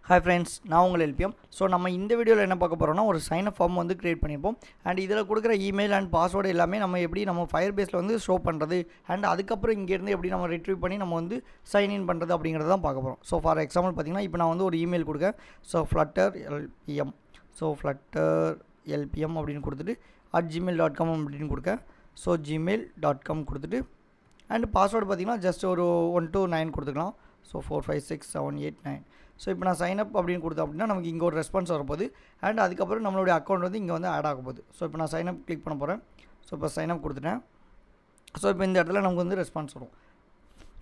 Hi friends, நான் உங்கள் LPM. So நம்ம இந்த வீடியோவில் என்ன பார்க்க போகிறோம்னா ஒரு சைன் அப் ஃபார்ம் வந்து கிரியேட் பண்ணியிருப்போம். அண்ட் இதில் கொடுக்குற இமெயில் அண்ட் பாஸ்வேர்டு எல்லாமே நம்ம எப்படி நம்ம ஃபயர் பேஸில் வந்து ஷோ பண்ணுறது அண்ட் அதுக்கப்புறம் இங்கேருந்து எப்படி நம்ம ரிட்ரீவ் பண்ணி நம்ம வந்து சைன் இன் பண்ணுறது அப்படிங்கிறத தான் பார்க்க போகிறோம். ஸோ ஃபார் எக்ஸாம்பிள் பார்த்தீங்கன்னா இப்போ நான் வந்து ஒரு இமெயில் கொடுக்கேன். ஸோ ஃப்ளட்டர் எல்பிஎம் அப்படின்னு கொடுத்துட்டு @gmail.com அப்படின்னு கொடுக்கேன். ஸோ gmail.com கொடுத்துட்டு அண்ட் பாஸ்வேர்டு பார்த்தீங்கன்னா ஜஸ்ட் ஒரு 1 to 9 கொடுத்துக்கலாம். ஸோ 4 5 6 7 8 9. ஸோ இப்போ நான் சைன் அப் அப்படின்னு கொடுத்தேன் அப்படின்னா நமக்கு இங்கே ஒரு ரெஸ்பான்ஸ் வரப்போகுது. அண்ட் அதுக்கப்புறம் நம்மளுடைய அக்கௌண்ட் வந்து இங்கே வந்து ஆட் ஆக போகுது. ஸோ இப்போ நான் சைன் அப் கிளிக் பண்ண போகிறேன். ஸோ இப்போ சைன் அப் கொடுத்துட்டேன். ஸோ இப்போ இந்த இடத்துல நமக்கு வந்து ரெஸ்பான்ஸ் வரும்.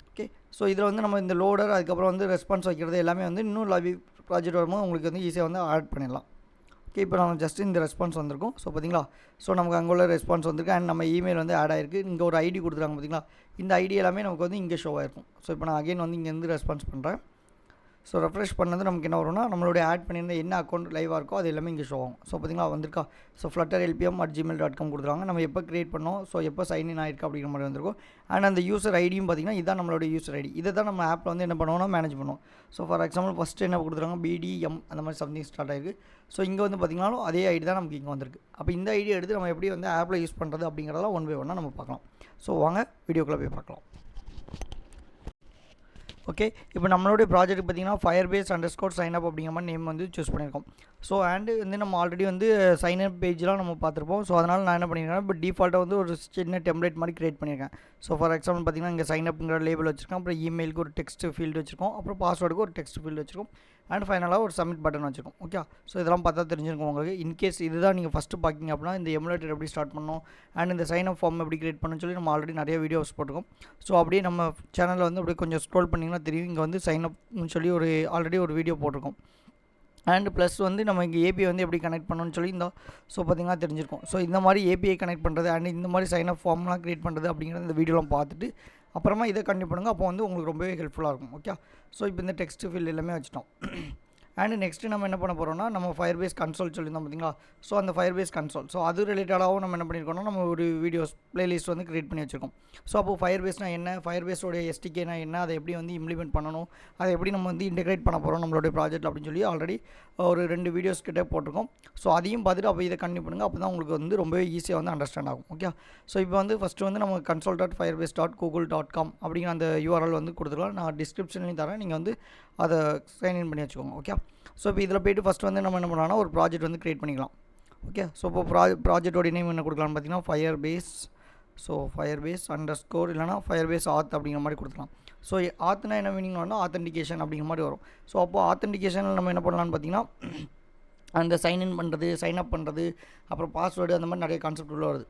ஓகே, ஸோ இதில் வந்து நம்ம இந்த லோடர் அதுக்கப்புறம் வந்து ரெஸ்பான்ஸ் வைக்கிறது எல்லாமே வந்து இன்னும் லைவ் ப்ராஜெக்ட் வரும்போது உங்களுக்கு வந்து ஈஸியாக வந்து ஆட் பண்ணிடலாம். ஓகே, இப்போ நம்ம ஜஸ்ட் இந்த ரெஸ்பான்ஸ் வந்திருக்கும். ஸோ பார்த்தீங்களா, ஸோ நமக்கு அங்கே உள்ள ரெஸ்பான்ஸ் வந்திருக்கு. அண்ட் நம்ம இமெயில் வந்து ஆட் ஆகிருக்கு. இங்கே ஒரு ஐடி கொடுத்துருக்காங்க பார்த்தீங்களா, இந்த ஐடி எல்லாமே நமக்கு வந்து இங்கே ஷோ ஆகிருக்கும். ஸோ இப்போ நான் அகைன் வந்து இங்கேருந்து ரெஸ்பான்ஸ் பண்ணுறேன். ஸோ ரெஃப்ரெஷ் பண்ணது நமக்கு என்ன வரும்னா நம்மளுடைய ஆட் பண்ணியிருந்த என்ன அக்கௌண்ட் லைவாக இருக்கோ அது எல்லாமே இங்கே ஷோ ஆகும். ஸோ பார்த்தீங்களா வந்திருக்கா. ஸோ ஃப்ளட்டர் LPM@gmail.com கொடுத்துருவாங்க. நம்ம எப்போ கிரியேட் பண்ணோம், ஸோ எப்போ சைன் இன் ஆயிருக்கு அப்படிங்கிற மாதிரி வந்திருக்கும். அண்ட் அந்த யூசர் ஐடியும் பார்த்தீங்கன்னா இதுதான் நம்மளுடைய யூசர் ஐடி. இதை தான் நம்ம ஆப்பில் வந்து என்ன பண்ணுவோம்னா மேனேஜ் பண்ணுவோம். ஸோ ஃபார் எக்ஸாம்பிள் ஃபஸ்ட்டு என்ன கொடுத்துருக்காங்க BDM அந்த மாதிரி சம்திங் ஸ்டார்ட் ஆகிருக்கு. ஸோ இங்கே வந்து பார்த்திங்கனாலும் அதே ஐடி தான் நமக்கு இங்கே வந்திருக்கு. அப்போ இந்த ஐடி எடுத்து நம்ம எப்படி வந்து ஆப்பில் யூஸ் பண்ணுறது அப்படிங்கிறதெல்லாம் ஒன் பை ஒன்னாக நம்ம பார்க்கலாம். ஸோ வாங்க வீடியோக்குள்ளே போய் பார்க்கலாம். ஓகே, இப்போ நம்மளுடைய ப்ராஜெக்ட் பார்த்திங்கன்னா Firebase_signup அப்படிங்கிற மாதிரி நேம் வந்து சூஸ் பண்ணியிருக்கோம். ஸோ அண்டு வந்து நம்ம ஆல்ரெடி வந்து சைன்அப் பேஜ்லாம் நம்ம பார்த்துருப்போம். ஸோ அதனால் நான் என்ன பண்ணியிருக்கேன், இப்போ டிஃபால்ட்டாக வந்து ஒரு சின்ன டெம்ப்ளேட் மாதிரி கிரியேட் பண்ணியிருக்கேன். ஸோ ஃபார் எக்ஸாம்பிள் பார்த்திங்கன்னா இங்கே சைன்அப்ங்கிற லேபிள் வச்சுருக்கோம். அப்புறம் இமெயிலுக்கு ஒரு டெக்ஸ்ட் ஃபீல்டு வச்சுருக்கோம். அப்புறம் பாஸ்வேர்டுக்கு ஒரு டெக்ஸ்ட் ஃபீல்டு வச்சுருக்கோம். அண்ட் ஃபைனலாக ஒரு சப்மிட் பட்டன் வச்சுருக்கோம். ஓகே, ஸோ இதெல்லாம் பார்த்தா தெரிஞ்சிருக்கும் உங்களுக்கு. இன்கேஸ் இதுதான் நீங்கள் ஃபஸ்ட்டு பார்க்கிங்க அப்படின்னா இந்த எமுலேட்டர் எப்படி ஸ்டார்ட் பண்ணணும் அண்ட் இந்த சைன் அப் ஃபார்ம் எப்படி கிரியேட் பண்ணணும்னு சொல்லி நம்ம ஆல்ரெடி நிறைய வீடியோஸ் போட்டிருக்கோம். ஸோ அப்படியே நம்ம சேனலில் வந்து அப்படியே கொஞ்சம் ஸ்க்ரோல் பண்ணிங்கன்னா தெரியும். இங்கே வந்து சைன் அப்னு சொல்லி ஒரு ஆல்ரெடி ஒரு வீடியோ போட்டிருக்கோம். அண்ட் ப்ளஸ் வந்து நம்ம இங்கே ஏபிஐ வந்து எப்படி கனெக்ட் பண்ணணும்னு சொல்லி இந்த ஸோ பார்த்திங்கன்னா தெரிஞ்சிருக்கும். ஸோ இந்த மாதிரி ஏபிஐ கனெக்ட் பண்ணுறது அண்ட் இந்த மாதிரி சைன் அப் ஃபார்ம்லாம் க்ரியேட் பண்ணுறது அப்படிங்கிறது இந்த வீடியோலாம் பார்த்துட்டு அப்புறமா இதை கண்டினியூ பண்ணுங்கள். அப்போ வந்து உங்களுக்கு ரொம்பவே ஹெல்ப்ஃபுல்லாக இருக்கும். ஓகே, ஸோ இப்போ இந்த டெக்ஸ்ட் ஃபீல்டு எல்லாமே வச்சுட்டோம். அண்ட் நெக்ஸ்ட்டு நம்ம என்ன பண்ண போகிறோம்னா நம்ம Firebase கன்சோல் சொல்லியிருந்தோம் பார்த்தீங்களா. ஸோ அந்த Firebase கன்சோல் ஸோ அது ரிலேட்டடாகவும் நம்ம என்ன பண்ணியிருக்கோம்னா நம்ம ஒரு வீடியோஸ் ப்ளேலிஸ்ட் வந்து க்ரியேட் பண்ணி வச்சுருக்கோம். ஸோ அப்போது Firebaseனா என்ன, Firebase SDKனா என்ன, அதை எப்படி வந்து இம்ப்ளிமெண்ட் பண்ணணும், அதை எப்படி நம்ம வந்து இன்டெகிரேட் பண்ண போகிறோம் நம்மளுடைய ப்ராஜெக்ட் அப்படின்னு சொல்லி ஆல்ரெடி ஒரு 2 வீடியோஸ் கிட்டே போட்டிருக்கோம். ஸோ அதையும் பார்த்துட்டு அப்போ இதை கண்டினியூ பண்ணுங்கள். அப்போ தான் உங்களுக்கு வந்து ரொம்பவே ஈஸியாக வந்து அண்டர்ஸ்டாண்ட் ஆகும். ஓகே, ஸோ இப்போ வந்து ஃபஸ்ட்டு வந்து நம்ம console.firebase.google.com அப்படிங்கிற அந்த URL வந்து கொடுத்துருக்கலாம். நான் டிஸ்கிரிப்ஷன்லையும் தரேன், நீங்கள் வந்து அதை சைன்இன் பண்ணி வச்சுக்கோங்க. ஓகே, ஸோ இப்போ இதில் போய்ட்டு ஃபஸ்ட்டு வந்து நம்ம என்ன பண்ணலாம்னா ஒரு ப்ராஜெக்ட் வந்து க்ரியேட் பண்ணிக்கலாம். ஓகே, ஸோ இப்போ ப்ராஜெக்டோட நேம் என்ன கொடுக்கலாம்னு பார்த்தீங்கன்னா Firebase. ஸோ Firebase_ இல்லைனா Firebase auth அப்படிங்கிற மாதிரி கொடுத்துக்கலாம். ஸோ ஆத்னா என்ன மீனிங் வரணும், ஆத்தென்டிகேஷன் அப்படிங்கிற மாதிரி வரும். ஸோ அப்போது ஆத்தென்டிகேஷனில் நம்ம என்ன பண்ணலான்னு பார்த்தீங்கன்னா அந்த சைன்இன் பண்ணுறது, சைன் அப் பண்ணுறது, அப்புறம் பாஸ்வேர்டு அந்த மாதிரி நிறைய கான்செப்ட் உள்ள வருது.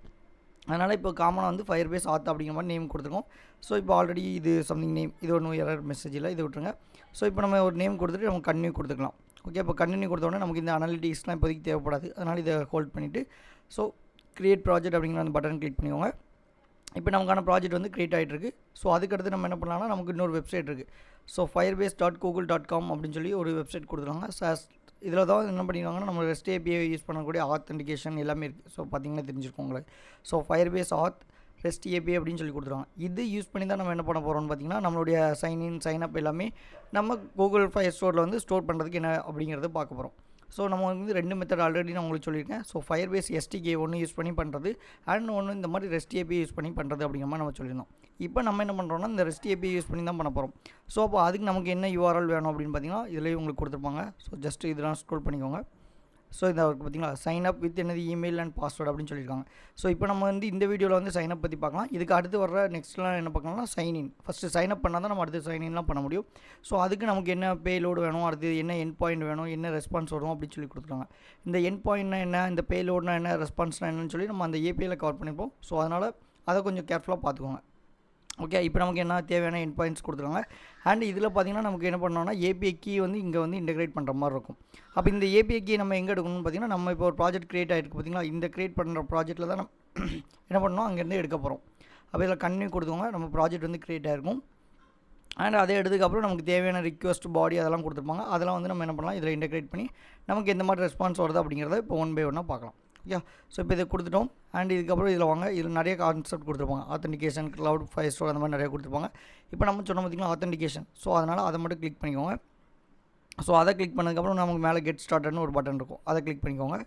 அதனால் இப்போ காமனாக வந்து Firebase auth அப்படிங்கிற மாதிரி நேம் கொடுத்துருக்கோம். ஸோ இப்போ ஆல்ரெடி இது சம்திங் நேம், இது ஒன்றும் எரர் மெசேஜ் இல்லை, இது விட்டுருங்க. ஸோ இப்போ நம்ம ஒரு நேம் கொடுத்துட்டு நம்ம கன்டினியூ கொடுத்துக்கலாம். ஓகே, இப்போ கண்டினியூ கொடுத்தோடனே நமக்கு இந்த அனாலிட்டிக்ஸ்லாம் இப்போதைக்கு தேவைப்படாது. அதனால் இதை ஹோல்ட் பண்ணிவிட்டு ஸோ க்ரியேட் ப்ராஜெக்ட் அப்படிங்கிற அந்த பட்டன் கிளிக் பண்ணிக்கோங்க. இப்போ நமக்கான ப்ராஜெக்ட் வந்து க்ரியேட் ஆகிட்டுருக்கு. ஸோ அதுக்கடுத்து நம்ம என்ன பண்ணலாம்னா நமக்கு இன்னொரு வெப்சைட் இருக்குது. ஸோ Firebase.google.com அப்படின்னு சொல்லி ஒரு வெப்சைட் கொடுத்துருவாங்க. இதில் தான் என்ன பண்ணிடுவாங்கன்னா நம்ம REST API யூஸ் பண்ணக்கூடிய ஆத்தென்டிகேஷன் எல்லாமே இருக்குது. ஸோ பார்த்திங்கன்னா தெரிஞ்சிருக்கும் உங்களுக்கு. So Firebase auth REST API அப்படின்னு சொல்லி கொடுத்துருவாங்க. இது யூஸ் பண்ணி தான் நம்ம என்ன பண்ண போகிறோம்னு பார்த்திங்கன்னா நம்மளுடைய சைன்இன் சைன்அப் எல்லாமே நம்ம கூகுள் ஃபயர் ஸ்டோரில் வந்து ஸ்டோர் பண்ணுறதுக்கு என்ன அப்படிங்கிறத பார்க்க போகிறோம். ஸோ நம்ம வந்து 2 மெத்தட் ஆல்ரெடி நான் உங்களுக்கு சொல்லியிருக்கேன். ஸோ Firebase SDK ஒன்று யூஸ் பண்ணி பண்ணுறது அண்ட் ஒன்று இந்த மாதிரி REST API யூஸ் பண்ணி பண்ணுறது அப்படிங்கிற மாதிரி நம்ம சொல்லியிருந்தோம். இப்போ நம்ம என்ன பண்ணுறோம்னா இந்த REST API யூஸ் பண்ணி தான் பண்ண போகிறோம். ஸோ அப்போ அதுக்கு நமக்கு என்ன URL வேணும் அப்படின்னு பார்த்தீங்கன்னா இதிலேயே உங்களுக்கு கொடுத்துருப்பாங்க. ஸோ ஜஸ்ட் இதெல்லாம் ஸ்க்ரோல் பண்ணிக்கோங்க. ஸோ இதை பார்த்தீங்களா சைன் அப் வித் என்னது இமெயில் அண்ட் பாஸ்வேர்டு அப்படின்னு சொல்லியிருக்காங்க. ஸோ இப்போ நம்ம வந்து இந்த வீடியோவில் வந்து சைன் அப் பற்றி பார்க்கலாம். இதுக்கு அடுத்து வர நெக்ஸ்ட்லாம் என்ன பார்க்கலாம்னா சைன்இன். ஃபஸ்ட்டு சைன் அப் பண்ணால் தான் நம்ம அடுத்து சைன்இன்லாம் பண்ண முடியும். ஸோ அதுக்கு நமக்கு என்ன பேலோடு வேணும், அடுத்து என்ன எண்ட் பாயிண்ட் வேணும், என்ன ரெஸ்பான்ஸ் வரும் அப்படின்னு சொல்லி கொடுத்துருக்காங்க. இந்த எண்ட் பாயிண்ட்னா என்ன, இந்த பேலோடுனா என்ன, ரெஸ்பான்ஸ்னா என்னன்னு சொல்லி நம்ம அந்த ஏபிஐயில் கவர் பண்ணிப்போம். ஸோ அதனால் அதை கொஞ்சம் கேர்ஃபுல்லாக பார்த்துக்கோங்க. ஓகே, இப்போ நமக்கு என்ன தேவையான எண்ட் பாயிண்ட்ஸ் கொடுத்துருக்காங்க. அண்ட் இதில் பார்த்திங்கன்னா நமக்கு என்ன பண்ணோம்னா ஏபிஐ கீ வந்து இங்கே வந்து இன்டெகிரேட் பண்ணுற மாதிரி இருக்கும். அப்போ இந்த ஏபிஐ கீ நம்ம எங்கே எடுக்கணும்னு பார்த்திங்கன்னா நம்ம இப்போ ஒரு ப்ராஜெக்ட் க்ரியேட் ஆகிருக்கு பார்த்திங்களா, இந்த க்ரியேட் பண்ணுற ப்ராஜெக்ட்டில் தான் நம்ம என்ன பண்ணணும் அங்கேருந்து எடுக்க போகிறோம். அப்போ இதில் கண்டினியூ கொடுத்துக்கோங்க. நம்ம ப்ராஜெக்ட் வந்து க்ரியேட் ஆகிருக்கும். அண்ட் அதை எடுத்ததுக்கப்புறம் நமக்கு தேவையான ரிக்வெஸ்ட் பாடி அதெல்லாம் கொடுத்துருப்பாங்க. அதெல்லாம் வந்து நம்ம என்ன பண்ணலாம் இதில் இன்டெகிரேட் பண்ணி நமக்கு எந்த மாதிரி ரெஸ்பான்ஸ் வருது அப்படிங்கிறத இப்போ ஒன் பை ஒன்னாக பார்க்கலாம். ஓகே, ஸோ இப்போ இதை கொடுத்துட்டோம். அண்ட் இதுக்கப்புறம் இதில் வாங்க, இதில் நிறைய கான்செப்ட் கொடுத்துருப்பாங்க. ஆத்தென்டிகேஷன், க்ளவுட், ஃபயர் ஸ்டோர் அந்த மாதிரி நிறைய கொடுத்துருப்பாங்க. இப்போ நம்ம சொன்ன பார்த்திங்கன்னா ஆத்தென்டிகேஷன். ஸோ அதனால் அதை மட்டும் கிளிக் பண்ணிக்கோங்க. ஸோ அதை கிளிக் பண்ணதுக்கப்புறம் நமக்கு மேலே கெட் ஸ்டார்ட்னு ஒரு பட்டன் இருக்கும், அதை கிளிக் பண்ணிக்கோங்க.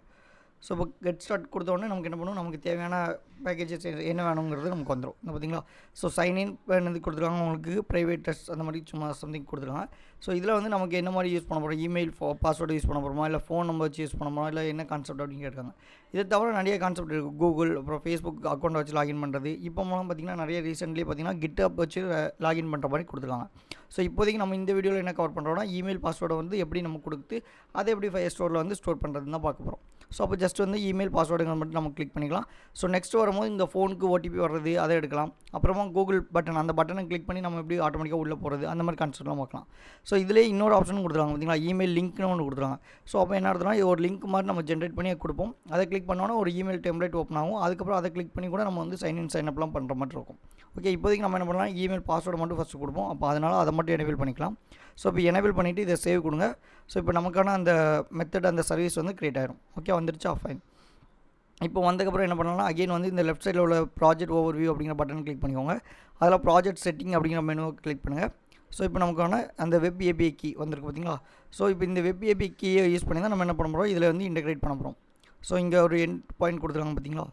ஸோ இப்போ கெட் ஸ்டார்ட் கொடுத்தோடனே நமக்கு என்ன பண்ணுவோம், நமக்கு தேவையான பேக்கேஜஸ் என்ன வேணுங்கிறது நமக்கு வந்துடும். இந்த பார்த்தீங்களா, ஸோ சைன்இன் பண்ணது கொடுத்துருக்காங்க, உங்களுக்கு ப்ரைவேட் டெஸ்ட் அந்த மாதிரி சும்மா சம்திங் கொடுத்துருக்காங்க. ஸோ இதில் வந்து நமக்கு என்ன மாதிரி யூஸ் பண்ண போகிறோம், இமெயில் பாஸ்வேர்டு யூஸ் பண்ண போகிறோமா, இல்லை ஃபோன் நம்பர் வச்சு யூஸ் பண்ண போகிறோம், இல்லை என்ன கான்செப்ட் அப்படின்னு கேட்குறாங்க. இதை தவிர நிறைய கான்செப்ட் இருக்குது. கூகுள், அப்புறம் ஃபேஸ்புக் அக்கௌண்ட் வச்சு லாகின் பண்ணுறது. இப்போ மூலம் பார்த்திங்கன்னா நிறைய ரீசெண்ட்லி பார்த்திங்கன்னா கிட்ஹப் வச்சு லாகின் பண்ணுற மாதிரி கொடுத்துருக்காங்க. ஸோ இப்போதைக்கு நம்ம இந்த வீடியோவில் என்ன கவர் பண்ணுறோம்னா, இமெயில் பாஸ்வேர்டை வந்து எப்படி நம்ம கொடுத்து அதை எப்படி ஃபயர் ஸ்டோரில் வந்து ஸ்டோர் பண்ணுறதுன்னு தான் பார்க்க போகிறோம். ஸோ அப்போ ஜஸ்ட் வந்து இமெயில் பாஸ்வேர்டுங்க மட்டும் நம்ம கிளிக் பண்ணிக்கலாம். ஸோ நெக்ஸ்ட் வரும்போது இந்த ஃபோனுக்கு ஓடிபி வர்றது அதை எடுக்கலாம். அப்புறமா கூகுள் பட்டன், அந்த பட்டனை கிளிக் பண்ணி நம்ம எப்படி ஆட்டோமேட்டிக்காக உள்ளே போகிறது அந்த மாதிரி கான்செப்ட்லாம் பார்க்கலாம். ஸோ இதிலே இன்னொரு ஆப்ஷனும் கொடுத்துருக்காங்க பார்த்தீங்களா, இமெயில் லிங்க்னு ஒன்று கொடுத்துருக்காங்க. ஸோ அப்போ என்ன ஆகுதுன்னா, ஒரு லிங்க் மாதிரி நம்ம ஜென்ரேட் பண்ணி கொடுப்போம். அதை கிளிக் பண்ணோன்னா ஒரு இமெயில் டெம்ப்ளேட் ஓப்பன் ஆகும். அதுக்கப்புறம் அதை கிளிக் பண்ணி கூட நம்ம வந்து சைன்இன் சைன்அப்லாம் பண்ணுற மாதிரி இருக்கும். ஓகே, இப்போதைக்கு நம்ம என்ன பண்ணலாம், இமெயில் பாஸ்வேர்டு மட்டும் ஃபஸ்ட்டு கொடுப்போம். அப்போ அதனால் அதை மட்டும் எனேபிள் பண்ணிக்கலாம். ஸோ இப்போ எனேபிள் பண்ணிவிட்டு இதை சேவ் கொடுங்க. ஸோ இப்போ நமக்கான அந்த மெத்தட், அந்த சர்வீஸ் வந்து க்ரியேட் ஆயிரும். ஓகே, வந்துருச்சா, ஃபைன். இப்போ வந்ததுக்கப்புறம் என்ன பண்ணலாம், அகைன் வந்து இந்த லெஃப்ட் சைடில் உள்ள ப்ராஜெக்ட் ஓவர்வியூ அப்படிங்கிற பட்டன் கிளிக் பண்ணிக்கோங்க. அதில் ப்ராஜெக்ட் செட்டிங் அப்படிங்கிற மெனுவை கிளிக் பண்ணுங்கள். ஸோ இப்போ நமக்கான அந்த வெப் ஏபிஐ கீ வந்திருக்கு பார்த்தீங்களா. ஸோ இப்போ இந்த வெப் ஏபிஐ கீயை யூஸ் பண்ணி தான் நம்ம என்ன பண்ண போகிறோம், இதில் வந்து இன்டெகிரேட் பண்ண போகிறோம். ஸோ இங்கே ஒரு எண்ட் பாயிண்ட் கொடுத்துருக்காங்க பார்த்தீங்களா.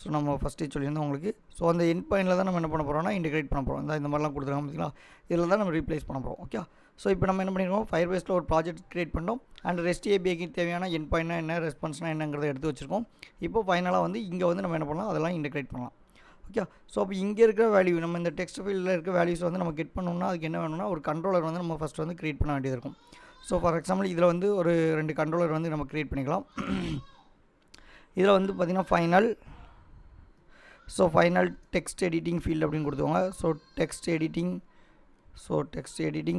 ஸோ நம்ம ஃபஸ்ட்டே சொல்லியிருந்தோம் உங்களுக்கு. ஸோ அந்த எண்ட் பாயிண்டில் தான் நம்ம என்ன பண்ண போகிறோம்னா இன்டெகிரேட் பண்ண போகிறோம். இந்த மாதிரிலாம் கொடுத்துருக்காங்க பார்த்தீங்களா, இதில் தான் நம்ம ரீப்ளேஸ் பண்ண போகிறோம். ஓகே, ஸோ இப்போ நம்ம என்ன பண்ணியிருக்கோம், ஃபயர்பேஸில் ஒரு ப்ராஜெக்ட் க்ரியேட் பண்ணோம். அண்ட் ரெஸ்ட் ஏபிஐக்கு தேவையான எண்ட் பாயிண்ட்னா என்ன, ரெஸ்பான்ஸ்னா என்னங்கிறத எடுத்து வச்சுருக்கோம். இப்போ ஃபைனலாக வந்து இங்கே வந்து நம்ம என்ன பண்ணலாம், அதெல்லாம் இன்டெகிரேட் பண்ணலாம். ஓகே, ஸோ அப்போ இங்கே இருக்கிற வேல்யூ, நம்ம இந்த டெக்ஸ்ட் ஃபீல்டில் இருக்க வேல்யூஸ் வந்து நம்ம கெட் பண்ணணும்னா அதுக்கு என்ன வேணும்னா, ஒரு கண்ட்ரோலர் வந்து நம்ம ஃபஸ்ட்டு வந்து க்ரியேட் பண்ண வேண்டியது இருக்கும். ஸோ ஃபார் எக்ஸாம்பிள் இதில் வந்து ஒரு 2 கண்ட்ரோலர் வந்து நம்ம க்ரியேட் பண்ணிக்கலாம். இதில் வந்து பார்த்திங்கன்னா ஃபைனல் டெக்ஸ்ட் எடிட்டிங் ஃபீல்டு அப்படின்னு கொடுத்துவாங்க. So text editing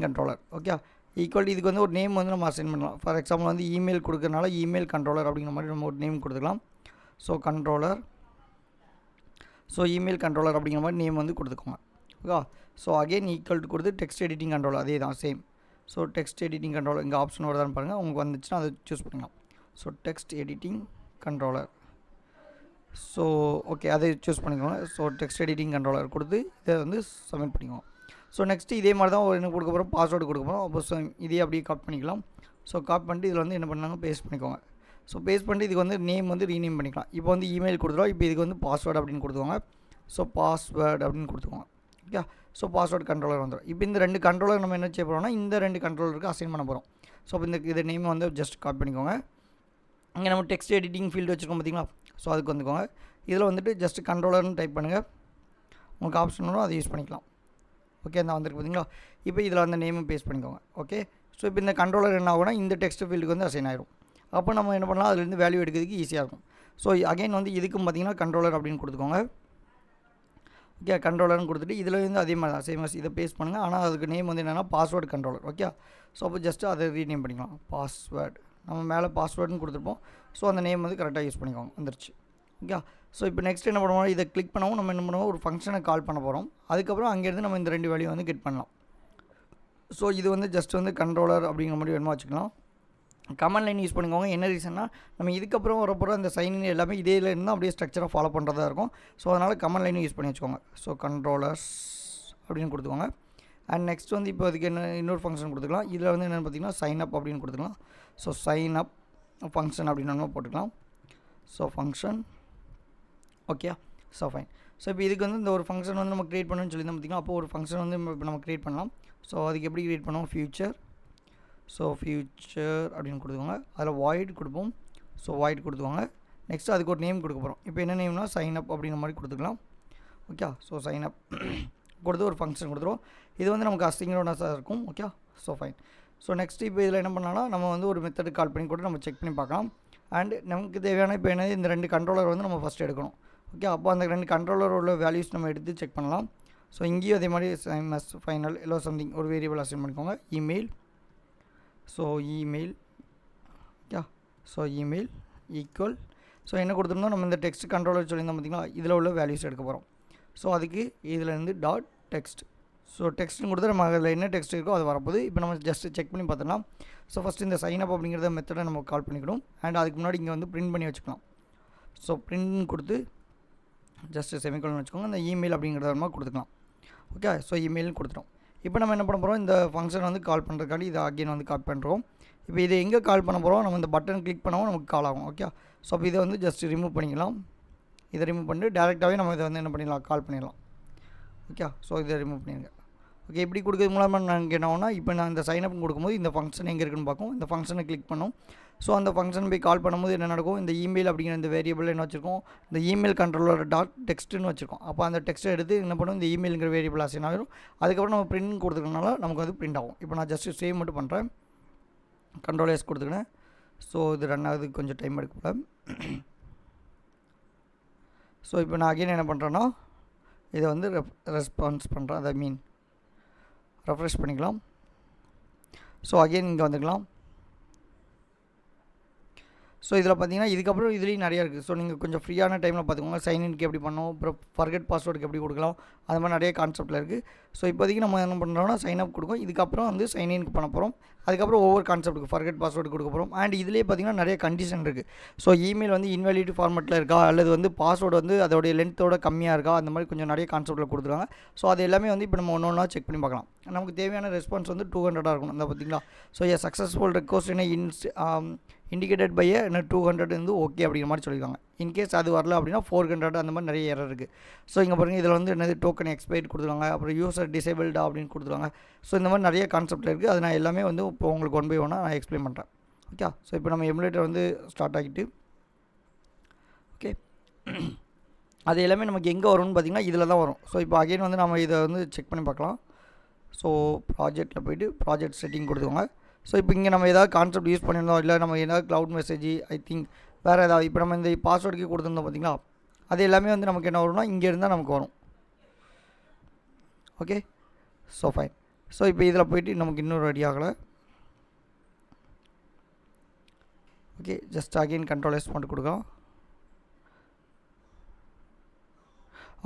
controller. Okay, equal இதுக்கு வந்து ஒரு நேம் வந்து நம்ம அசைன் பண்ணலாம். ஃபார் எக்ஸாம்பிள் வந்து இமெயில் கொடுக்கறனால இமெயில் கண்ட்ரோலர் அப்படிங்கிற மாதிரி நம்ம ஒரு நேம் கொடுத்துக்கலாம். ஸோ இமெயில் கண்ட்ரோலர் அப்படிங்கிற மாதிரி நேம் வந்து கொடுத்துக்கோங்க. Okay, so again equal to கொடுத்து டெக்ஸ்ட் எடிட்டிங் கண்ட்ரோலர் அதே தான் same. So text editing controller இங்கே ஆப்ஷன் வருதான்னு பாருங்கள், உங்களுக்கு வந்துச்சுன்னா அதை சூஸ் பண்ணிக்கலாம். So text editing controller. So okay, அதை சூஸ் பண்ணிக்கோங்க. ஸோ டெக்ஸ்ட் எடிட்டிங் கண்ட்ரோலர் கொடுத்து இதை வந்து சப்மிட் பண்ணிக்கோங்க. ஸோ நெக்ஸ்ட்டு இதே மாதிரி தான் ஒரு என்ன கொடுக்க போகிறோம், பாஸ்வேர்டு கொடுக்க போகிறோம். அப்போ இதே அப்படியே காப்பி பண்ணிக்கலாம். ஸோ காப்பி பண்ணிட்டு இதில் வந்து என்ன பண்ணாங்க, பேஸ்ட் பண்ணிக்கோங்க. ஸோ பேஸ்ட் பண்ணிட்டு இதுக்கு வந்து நேம் வந்து ரீநேம் பண்ணிக்கலாம். இப்போ வந்து இமெயில் கொடுத்துருவோம். இப்போ இதுக்கு வந்து பாஸ்வேர்டு அப்படின்னு கொடுத்துக்கோங்க. ஸோ பாஸ்வேர்டு அப்படின்னு கொடுத்துக்கோங்க. ஓகே, ஸோ பாஸ்வேர்டு கண்ட்ரோலர் வந்துடும். இப்போ இந்த 2 கண்ட்ரோலர் நம்ம என்ன செய்ய போகிறோம்னா, இந்த 2 கண்ட்ரோலருக்கு அசைன் பண்ண போகிறோம். ஸோ இப்போ இந்த நேம் வந்து ஜஸ்ட் காப்பி பண்ணிக்கோங்க. இங்கே நம்ம டெக்ஸ்ட் எடிட்டிங் ஃபீல்டு வச்சுருக்கோம் பார்த்தீங்களா. ஸோ அதுக்கு வந்துக்கோங்க. இதில் வந்துட்டு ஜஸ்ட் கண்ட்ரோலர்னு டைப் பண்ணுங்கள். உங்களுக்கு ஆப்ஷன் வரும், அதை யூஸ் பண்ணிக்கலாம். ஓகே, அந்த வந்துருக்கு பார்த்தீங்களா. இப்போ இதில் அந்த நேமும் பேஸ்ட் பண்ணிக்கோங்க. ஓகே, ஸோ இப்போ இந்த கண்ட்ரோலர் என்ன ஆகும்னா, இந்த டெக்ஸ்ட் ஃபீல்டுக்கு வந்து அசைன் ஆயிடும். அப்போ நம்ம என்ன பண்ணலாம், அதுலேருந்து வேல்யூ எடுக்கிறதுக்கு ஈஸியாக இருக்கும். ஸோ அகைன் வந்து இதுக்கும் பார்த்தீங்கன்னா கண்ட்ரோலர் அப்படின்னு கொடுத்துக்கோங்க. ஓகே, கண்ட்ரோலர்னு கொடுத்துட்டு இதில் வந்து அதே மாதிரி தான் சேம் இதை பேஸ்ட் பண்ணுங்கள். ஆனால் அதுக்கு நேம் வந்து என்னென்னா பாஸ்வேர்டு கண்ட்ரோலர். ஓகே, ஸோ அப்போ ஜஸ்ட்டு அதை ரீநேம் பண்ணிக்கலாம். பாஸ்வேர்டு நம்ம மேலே பாஸ்வேர்டுன்னு கொடுத்துருப்போம். ஸோ அந்த நேம் வந்து கரெக்டாக யூஸ் பண்ணிக்கோங்க, வந்துருச்சு. ஓகே, ஸோ இப்போ நெக்ஸ்ட் என்ன பண்ணுவோம், இதை கிளிக் பண்ணவும் நம்ம என்ன பண்ணுவோம், ஒரு ஃபங்க்ஷனை கால் பண்ண போகிறோம். அதுக்கப்புறம் அங்கேருந்து நம்ம இந்த 2 வேல்யூ வந்து கெட் பண்ணலாம். ஸோ இது வந்து ஜஸ்ட் வந்து கண்ட்ரோலர் அப்படிங்கிற மாதிரி வேணுமா வச்சுக்கலாம். கமெண்ட் லைன் யூஸ் பண்ணிக்கோங்க. என்ன ரீசன்னா, நம்ம இதுக்கப்புறம் வரப்போகிற அந்த சைனிங் எல்லாமே இதே இருந்தால் அப்படியே ஸ்ட்ரக்சராக ஃபாலோ பண்ணுறதா இருக்கும். ஸோ அதனால் கமெண்ட் லைனும் யூஸ் பண்ணி வச்சுக்கோங்க. ஸோ கண்ட்ரோலர்ஸ் அப்படின்னு கொடுத்துக்கோங்க. அண்ட் நெக்ஸ்ட் வந்து இப்போ அதுக்கு என்ன இன்னொரு ஃபங்க்ஷன் கொடுத்துக்கலாம். இதில் வந்து என்னென்னு பார்த்தீங்கன்னா சைன் அப் அப்படின்னு கொடுத்துக்கலாம். ஸோ சைன் அப் ஃபங்க்ஷன் அப்படின்னு நம்ம போட்டுக்கலாம். So function okay, so fine. So இப்போ இதுக்கு வந்து இந்த ஒரு ஃபங்க்ஷன் வந்து நம்ம க்ரியேட் பண்ணணும்னு சொல்லி தான் பார்த்திங்கன்னா, அப்போ ஒரு ஃபங்க்ஷன் வந்து இப்போ நம்ம க்ரியேட் பண்ணலாம். ஸோ அதுக்கு எப்படி க்ரியேட் பண்ணுவோம், ஃபியூச்சர் அப்படின்னு கொடுத்துக்கோங்க. அதில் வாய்ட் கொடுப்போம். ஸோ வாய்ட் கொடுத்துக்கோங்க. நெக்ஸ்ட்டு அதுக்கு ஒரு நேம் கொடுக்க போகிறோம். இப்போ என்ன நேம்னா சைன் அப் அப்படிங்கிற மாதிரி கொடுத்துக்கலாம். ஓகே, ஸோ சைன் அப் கொடுத்து ஒரு ஃபங்க்ஷன் கொடுத்துருவோம். இது வந்து நமக்கு அசிங்க்ரோனஸாக இருக்கும். Okay, so fine. So next இப்போ இதில் என்ன பண்ணலாம்னா, நம்ம வந்து ஒரு மெத்தடு கால் பண்ணி கூட நம்ம செக் பண்ணி பார்க்கலாம். அண்ட் நமக்கு தேவையான இப்போ என்னது, இந்த 2 கண்ட்ரோலர் வந்து நம்ம ஃபஸ்ட்டு எடுக்கணும். ஓகே, அப்போ அந்த 2 கண்ட்ரோலர் உள்ள வேல்யூஸ் நம்ம எடுத்து செக் பண்ணலாம். ஸோ இங்கேயும் அதே மாதிரி எம்எஸ் ஃபைனல் இல்லை சம்திங் ஒரு வேரியபிள் அசைன் பண்ணிக்கோங்க. Email email equal. ஸோ என்ன கொடுத்துருந்தோம், நம்ம இந்த டெக்ஸ்ட் கண்ட்ரோலர் சொல்லியிருந்தோம் பார்த்தீங்களா, இதில் உள்ள வேல்யூஸ் எடுக்க போகிறோம். ஸோ அதுக்கு இதிலேருந்து டாட் டெக்ஸ்ட். ஸோ டெக்ஸ்ட்னு கொடுத்து நம்ம அதில் என்ன டெக்ஸ்ட் இருக்கோ அது வரப்போகுது. இப்போ நம்ம ஜஸ்ட் செக் பண்ணி பார்த்துக்கலாம். ஸோ ஃபஸ்ட்டு இந்த சைன் அப் அப்படிங்கிறத மெத்தடை நம்ம கால் பண்ணிக்கணும். அண்ட் அதுக்கு முன்னாடி இங்கே வந்து பிரிண்ட் பண்ணி வச்சுக்கலாம். ஸோ பிரிண்ட் கொடுத்து ஜஸ்ட் செமிகோலன் வச்சுக்கோங்க. அந்த இமெயில் அப்படிங்கிறத நம்ம கொடுத்துக்கலாம். ஓகே, ஸோ இமெயில்னு கொடுத்துட்டோம். இப்போ நம்ம என்ன பண்ண போகிறோம், இந்த ஃபங்க்ஷன் வந்து கால் பண்ணுறதுக்காண்டி இதை அகைன் வந்து கால் பண்ணுறோம். இப்போ இதை எங்கே கால் பண்ண போகிறோம், நம்ம இந்த பட்டன் கிளிக் பண்ணவும் நமக்கு கால் ஆகும். ஓகே, ஸோ அப்போ இதை வந்து ஜஸ்ட் ரிமூவ் பண்ணிக்கலாம். இதை ரிமூவ் பண்ணிட்டு டேரெக்டாகவே நம்ம இதை வந்து என்ன பண்ணிடலாம், கால் பண்ணிடலாம். ஓகே, ஸோ இதை ரிமூவ் பண்ணிடுங்க. ஓகே, இப்படி கொடுக்கறது மூலமாக நாங்கள் என்ன ஆகும்னா, இப்போ நான் இந்த சைனப் கொடுக்கும்போது இந்த ஃபங்க்ஷன் எங்கே இருக்குன்னு பார்க்கும். இந்த ஃபங்க்ஷனை கிளிக் பண்ணோம். ஸோ அந்த ஃபங்க்ஷன் போய் கால் பண்ணும்போது என்ன நடக்கும், இந்த இமெயில் அப்படிங்கிற இந்த வேரியபிள் என்ன வச்சுருக்கோம், இந்த இமெயில் கண்ட்ரோலர் டாட் டெக்ஸ்ட்டுன்னு வச்சுருக்கோம். அப்போ அந்த டெக்ஸ்ட்டை எடுத்து என்ன பண்ணும், இந்த இமெயிலுங்கிற வேரியபிள் அசைன் ஆகிடும். அதுக்கப்புறம் நம்ம பிரிண்ட் கொடுத்துக்கறனால நமக்கு வந்து பிரிண்ட் ஆகும். இப்போ நான் ஜஸ்ட்டு சேவ் மட்டும் பண்ணுறேன், கண்ட்ரோல் எஸ் கொடுத்துக்கிறேன். ஸோ இது ரன் ஆகுதுக்கு கொஞ்சம் டைம் எடுக்கல. ஸோ இப்போ நான் அகைன் என்ன பண்ணுறேன்னா, இதை வந்து ரெஸ்பான்ஸ் பண்ணுறேன், அதை மீன் ரெஃப்ரெஷ் பண்ணிக்கலாம். ஸோ அகைன் இங்கே வந்துக்கலாம். ஸோ இதில் பார்த்தீங்கன்னா இதுக்கப்புறம் இதுலேயும் நிறையா இருக்குது. ஸோ நீங்கள் கொஞ்சம் ஃப்ரீயான டைமில் பார்த்துக்கோங்க. சைன்இன்க்கு எப்படி பண்ணோம், அப்புறம் ஃபர்கெட் பாஸ்வேர்டுக்கு எப்படி கொடுக்கலாம், அது மாதிரி நிறைய கான்செப்ட்டில் இருக்குது. ஸோ இப்போதைக்கு நம்ம என்ன பண்ணுறோம்னா சைன் அப் கொடுக்கும். இதுக்கப்புறம் வந்து சைன்இன்க்கு பண்ண போகிறோம். அதுக்கப்புறம் ஒவ்வொரு கான்செப்ட்டுக்கு ஃபர்கெட் பாஸ்வேர்டு கொடுக்க போகிறோம். அண்ட் இதிலே பார்த்தீங்கன்னா நிறைய கண்டிஷன் இருக்குது. ஸோ இமெயில் வந்து இன்வாலிட் ஃபார்மெட்டில் இருக்கா, அல்லது வந்து பாஸ்வேர்டு வந்து அதோடைய லென்த்தோட கம்மியாக இருக்கா, அந்த மாதிரி கொஞ்சம் நிறைய கான்செப்ட்டில் கொடுத்துருக்காங்க. ஸோ அது எல்லாமே வந்து இப்போ நம்ம ஒன்று ஒன்றா செக் பண்ணி பார்க்கலாம். நமக்கு தேவையான ரெஸ்பான்ஸ் வந்து 200 இருக்கணும். இந்த பார்த்தீங்களா, ஸோ சக்ஸஸ்ஃபுல் ரெக்வஸ்ட் என்ன இண்டிகேட்டட் பை 200 வந்து ஓகே அப்படிங்கிற மாதிரி சொல்லியிருக்காங்க. இன்கேஸ் அது வரல அப்படின்னா 400 அந்த மாதிரி நிறைய எரர் இருக்குது. ஸோ இங்கே பாருங்கள், இதில் வந்து என்னது டோக்கன் எக்ஸ்பைர்ட் கொடுத்துருவாங்க, அப்புறம் யூசர் டிசேபிள்டா அப்படின்னு கொடுத்துருவாங்க. ஸோ இந்த மாதிரி நிறைய கான்செப்ட் இருக்குது. அது நான் எல்லாமே வந்து இப்போ உங்களுக்கு 1 by 1 நான் எக்ஸ்பிளைன் பண்ணுறேன். ஓகே, ஸோ இப்போ நம்ம எமுலேட்டர் வந்து ஸ்டார்ட் ஆகிட்டு, ஓகே, அது எல்லாமே நமக்கு எங்கே வரும்னு பார்த்தீங்கன்னா இதில் தான் வரும். ஸோ இப்போ அகைன் வந்து நம்ம இதை வந்து செக் பண்ணி பார்க்கலாம். ஸோ ப்ராஜெக்ட்டில் போய்ட்டு ப்ராஜெக்ட் செட்டிங் கொடுத்துக்கோங்க. ஸோ இப்போ இங்கே நம்ம ஏதாவது கான்செப்ட் யூஸ் பண்ணியிருந்தோம், இல்லை நம்ம ஏதாவது க்ளவுட் மெசேஜ் ஐ திங்க் வேறு ஏதாவது இப்போ நம்ம இந்த பாஸ்வேர்டுக்கு கொடுத்துருந்தோம் பார்த்தீங்களா, அது எல்லாமே வந்து நமக்கு என்ன வரும்னா இங்கே இருந்தால் நமக்கு வரும். Okay, so fine. ஸோ இப்போ இதில் போய்ட்டு நமக்கு இன்னும் ரெடி ஆகலை. Okay, just again control S மட்டும் கொடுக்கலாம்.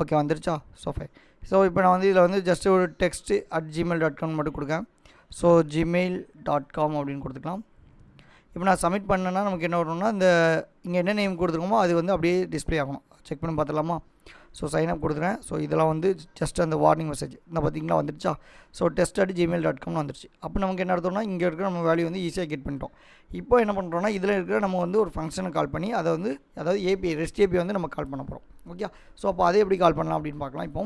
ஓகே, வந்துருச்சா? So fine. ஸோ இப்போ நான் வந்து இதில் வந்து ஜஸ்ட் ஒரு டெக்ஸ்ட்டு @gmail.com மட்டும் கொடுக்கேன். ஸோ gmail.com அப்படின்னு கொடுத்துக்கலாம். இப்போ நான் சப்மிட் பண்ணேன்னா நமக்கு என்ன வரும்னா, இந்த இங்கே என்ன நேம் கொடுத்துருக்கோமோ அது வந்து அப்படியே டிஸ்பிளே ஆகணும். செக் பண்ணி பார்த்துலாமா? ஸோ சைன்அப் கொடுத்துறேன். ஸோ இதெல்லாம் வந்து ஜஸ்ட் அந்த வார்னிங் மெசேஜ் இந்த பார்த்தீங்களா வந்துருச்சா? ஸோ test@gmail.com வந்துருச்சு. அப்போ நமக்கு என்ன அர்த்தம்னா, இங்கே இருக்கிற நம்ம வேல்யூ வந்து ஈஸியாக கெட் பண்ணிட்டோம். இப்போ என்ன பண்ணுறோம்னா, இதில் இருக்கிற நம்ம வந்து ஒரு ஃபங்க்ஷனை கால் பண்ணி அதை வந்து அதாவது ஏபிஐ ரெஸ்ட் ஏபிஐ வந்து நம்ம கால் பண்ண போகிறோம். ஓகே, ஸோ அப்போ அதை எப்படி கால் பண்ணலாம் அப்படின்னு பார்க்கலாம் இப்போ.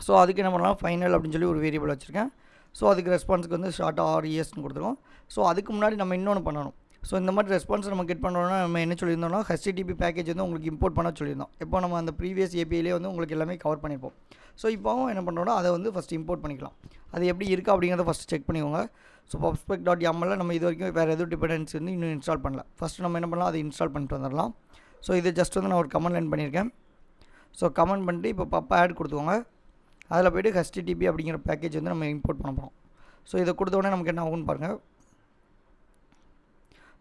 ஸோ அதுக்கு என்ன பண்ணலாம், ஃபைனல் அப்படின்னு சொல்லி ஒரு வேரியபிள் வச்சுருக்கேன். ஸோ அதுக்கு ரெஸ்பான்ஸுக்கு வந்து ஷார்ட்டாக RESன்னு கொடுத்துருக்கோம். ஸோ அதுக்கு முன்னாடி நம்ம இன்னொன்று பண்ணணும். ஸோ இந்த மாதிரி ரெஸ்பான்ஸ் நம்ம கெட் பண்ணுறோம்னா நம்ம என்ன சொல்லியிருந்தோம்னா, HTTP பேக்கேஜ் வந்து உங்களுக்கு இம்போர்ட் பண்ண சொல்லியிருந்தோம். இப்போ நம்ம அந்த ப்ரீவியஸ் ஏபிஐலே வந்து உங்களுக்கு எல்லாமே கவர் பண்ணியிருப்போம். ஸோ இப்போவும் என்ன பண்ணுறோம்னா, அதை வந்து ஃபஸ்ட்டு இம்போர்ட் பண்ணிக்கலாம். அது எப்படி இருக்குது அப்படிங்கிறத ஃபஸ்ட்டு செக் பண்ணிக்கோங்க. ஸோ pubspec.yaml நம்ம இது வரைக்கும் வேறு எதுவும் டிபெண்டன்சி வந்து இன்னும் இன்ஸ்டால் பண்ணல. ஃபஸ்ட்டு நம்ம என்ன பண்ணலாம், அதை இன்ஸ்டால் பண்ணிட்டு வந்துடலாம். ஸோ இது ஜஸ்ட் வந்து நான் ஒரு கமெண்ட் லைன் பண்ணியிருக்கேன். ஸோ கமெண்ட் பண்ணிட்டு இப்போ pub add கொடுத்துக்கோங்க. அதில் போய்ட்டு HTTP அப்படிங்கிற பேக்கேஜ் வந்து நம்ம இம்போர்ட் பண்ண போகிறோம். ஸோ இதை கொடுத்த உடனே நமக்கு என்ன ஆகும்னு பாருங்கள்.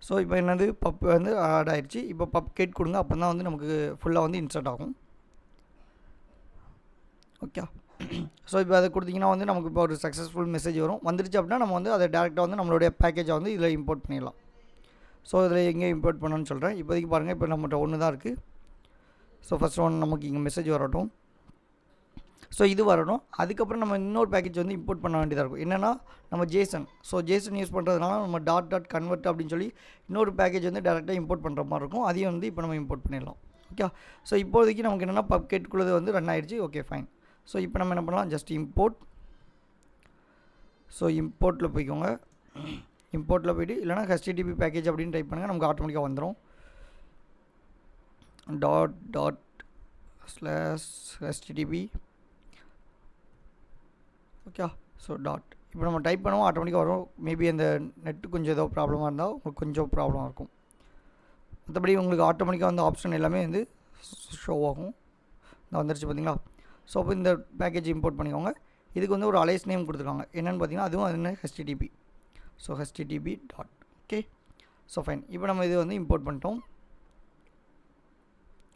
ஸோ இப்போ என்னது பப் வந்து ஆட் ஆகிடுச்சு. இப்போ பப் கேட் கொடுங்க, அப்போ தான் வந்து நமக்கு ஃபுல்லாக வந்து இன்சர்ட் ஆகும். ஓகே, ஸோ இப்போ அதை கொடுத்தீங்கன்னா வந்து நமக்கு இப்போ ஒரு சக்ஸஸ்ஃபுல் மெசேஜ் வரும். வந்துருச்சு அப்படின்னா நம்ம வந்து அதை டேரெக்டாக வந்து நம்மளுடைய பேக்கேஜை வந்து இதில் இம்போர்ட் பண்ணிடலாம். ஸோ இதில் எங்கே இம்போர்ட் பண்ணணும்னு சொல்கிறேன். இப்போதைக்கு பாருங்கள், இப்போ நம்மகிட்ட ஒன்று தான் இருக்குது. ஸோ ஃபஸ்ட் ஒன் நமக்கு இங்கே மெசேஜ் வரட்டும். ஸோ இது வரணும். அதுக்கப்புறம் நம்ம இன்னொரு பேக்கேஜ் வந்து இம்போர்ட் பண்ண வேண்டியதாக இருக்கும். என்னென்னா நம்ம ஜேசன். ஸோ ஜேசன் யூஸ் பண்ணுறதுனால நம்ம டாட் கன்வெர்ட் அப்படின்னு சொல்லி இன்னொரு பேக்கேஜ் வந்து டேரெக்டாக இம்போர்ட் பண்ணுற மாதிரி இருக்கும். அதையும் வந்து இப்போ நம்ம இம்போர்ட் பண்ணிடலாம். ஓகே, ஸோ இப்போதைக்கு நமக்கு என்னென்னா பப்கேட்குள்ளது வந்து ரன் ஆகிடுச்சு. Okay fine. ஸோ இப்போ நம்ம என்ன பண்ணலாம், ஜஸ்ட் இம்போர்ட். ஸோ இம்போர்ட்டில் போய்க்கோங்க. இம்போர்ட்டில் போய்ட்டு இல்லைனா HTTP பேக்கேஜ் அப்படின்னு டைப் பண்ணுங்கள், நமக்கு ஆட்டோமேட்டிக்காக வந்துடும். //HTTP. ஓகே, ஸோ டாட் இப்போ நம்ம டைப் பண்ணுவோம், ஆட்டோமேட்டிக்காக வரும். மேபி அந்த நெட்டு கொஞ்சம் ஏதோ ப்ராப்ளமாக இருந்தால் உங்களுக்கு கொஞ்சம் ப்ராப்ளம் இருக்கும். மற்றபடி உங்களுக்கு ஆட்டோமேட்டிக்காக வந்து ஆப்ஷன் எல்லாமே வந்து ஷோ ஆகும். இந்த வந்துருச்சு பார்த்தீங்களா? ஸோ அப்போ இந்த பேக்கேஜ் இம்போர்ட் பண்ணிக்கோங்க. இதுக்கு வந்து ஒரு அலைஸ் நேம் கொடுத்துருக்காங்க. என்னென்னு பார்த்தீங்கன்னா அதுவும் அது என்ன HTTP. So HTTP dot. Okay, so fine. இப்போ நம்ம இது வந்து இம்போர்ட் பண்ணிட்டோம்.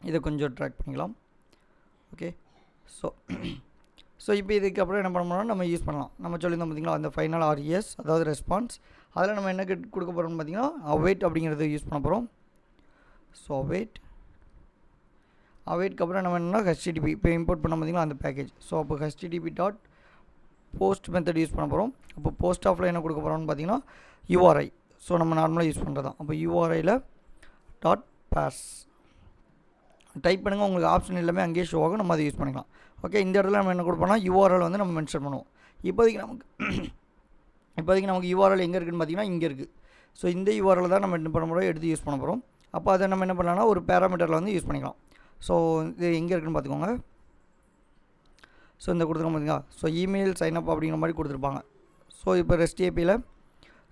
இதை கொஞ்சம் ட்ராக் பண்ணிக்கலாம். ஓகே, ஸோ இப்போ இதுக்கப்புறம் என்ன பண்ண போகிறோம்னா நம்ம யூஸ் பண்ணலாம். நம்ம சொல்லியிருந்தோம் பார்த்தீங்களா, அந்த ஃபைனல் RES அதாவது ரெஸ்பான்ஸ். அதில் நம்ம என்ன கொடுக்க போகிறோம்னு பார்த்தீங்கன்னா await அப்படிங்கிறத யூஸ் பண்ண போகிறோம். ஸோ அவைட்க்கு அப்புறம் நம்ம என்னன்னா HTTP இப்போ இம்போர்ட் பண்ண பார்த்தீங்களா அந்த பேக்கேஜ். ஸோ அப்போ HTTP dot post method use பண்ண போகிறோம். அப்போ போஸ்ட் ஆஃபில் என்ன கொடுக்க போகிறோம்னு பார்த்தீங்கன்னா யூஆர்ஐ. ஸோ நம்ம நார்மலாக யூஸ் பண்ணுறது தான். அப்போ யூஆர்ஐயில் டாட் பேர்ஸ் டைப் பண்ணுங்கள், உங்களுக்கு ஆப்ஷன் எல்லாமே அங்கேயே ஷோ ஆகும், நம்ம அதை யூஸ் பண்ணிக்கலாம். ஓகே, இந்த இடத்துல நம்ம என்ன கொடுப்போம்னா யூஆர்எல் வந்து நம்ம மென்ஷன் பண்ணுவோம். இப்போதைக்கு நமக்கு யூஆர்எல் எங்கே இருக்குதுன்னு பார்த்தீங்கன்னா இங்கே இருக்குது. ஸோ இந்த யூஆர்எல் தான் நம்ம என்ன பண்ண போகிறோம், எடுத்து யூஸ் பண்ண போகிறோம். அப்போ அதை நம்ம என்ன பண்ணலாம்னா ஒரு பேராமீட்டரில் வந்து யூஸ் பண்ணிக்கலாம். ஸோ இது எங்கே இருக்குதுன்னு பார்த்துக்கோங்க. ஸோ இந்த கொடுத்துருக்கோம் பார்த்தீங்களா. ஸோ இமெயில் சைன்அப் அப்படிங்கிற மாதிரி கொடுத்துருப்பாங்க. ஸோ இப்போ ரெஸ்ட் ஏபியில்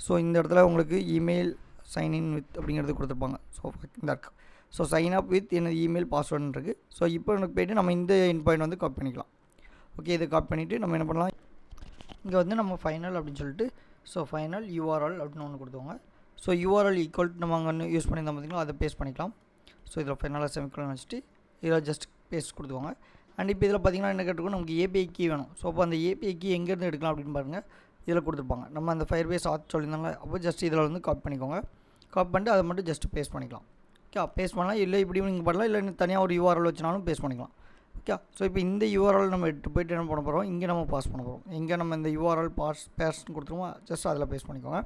ஸோ இந்த இடத்துல உங்களுக்கு இமெயில் சைன்இன் வித் அப்படிங்கிறது கொடுத்துருப்பாங்க. ஸோ இந்த இருக்குது. ஸோ சைன் அப் வித் எனது இமெயில் பாஸ்வேர்டுன்னு இருக்குது. ஸோ இப்போ எனக்கு போய்ட்டு நம்ம இந்த எண்ட் பாயிண்ட் வந்து காப்பி பண்ணிக்கலாம். ஓகே, இதை காப்பி பண்ணிவிட்டு நம்ம என்ன பண்ணலாம், இங்கே வந்து நம்ம ஃபைனல் அப்படின்னு சொல்லிட்டு ஸோ ஃபைனல் யூஆர்எல் அப்படின்னு ஒன்று கொடுத்துவாங்க. ஸோ யூஆர்எல் ஈக்குவல் நம்ம அங்கே யூஸ் பண்ணியிருந்தோம் பார்த்தீங்களா, அதை பேஸ்ட் பண்ணிக்கலாம். ஸோ இதில் ஃபைனலாக செமிக்கோலன் வச்சுட்டு இதில் ஜஸ்ட் பேஸ்ட் கொடுத்துவாங்க. அண்ட் இப்போ இதில் பார்த்தீங்கன்னா என்ன கேட்டுருக்கோம், நமக்கு ஏபிஐ கீ வேணும். ஸோ அப்போ அந்த ஏபிஐ கீ எங்கேருந்து எடுக்கலாம் அப்படின்னு பாருங்கள், இதில் கொடுத்துருப்பாங்க. நம்ம அந்த ஃபயர்பேஸ் ஆத் சொல்லியிருந்தாங்க. அப்போ ஜஸ்ட் இதில் வந்து காப்பி பண்ணிக்கோங்க. காப்பி பண்ணிட்டு அதை மட்டும் ஜஸ்ட் பேஸ்ட் பண்ணிக்கலாம். ஓகே, பேஸ்ட் பண்ணலாம். இல்லை இப்படி நீங்கள் பண்ணலாம், இல்லை தனியாக ஒரு யூஆர்எல் வச்சுனாலும் பேஸ்ட் பண்ணிக்கலாம். ஓகே, ஸோ இப்போ இந்த யூஆர்எல் நம்ம எடுத்து போய்ட்டு என்ன பண்ண போகிறோம், இங்கே நம்ம பாஸ் பண்ண போகிறோம். இங்கே நம்ம இந்த யூஆர்எல் பேஸ்ட்னு கொடுத்துருவோம், ஜஸ்ட் அதில் பேஸ்ட் பண்ணிக்கோங்க.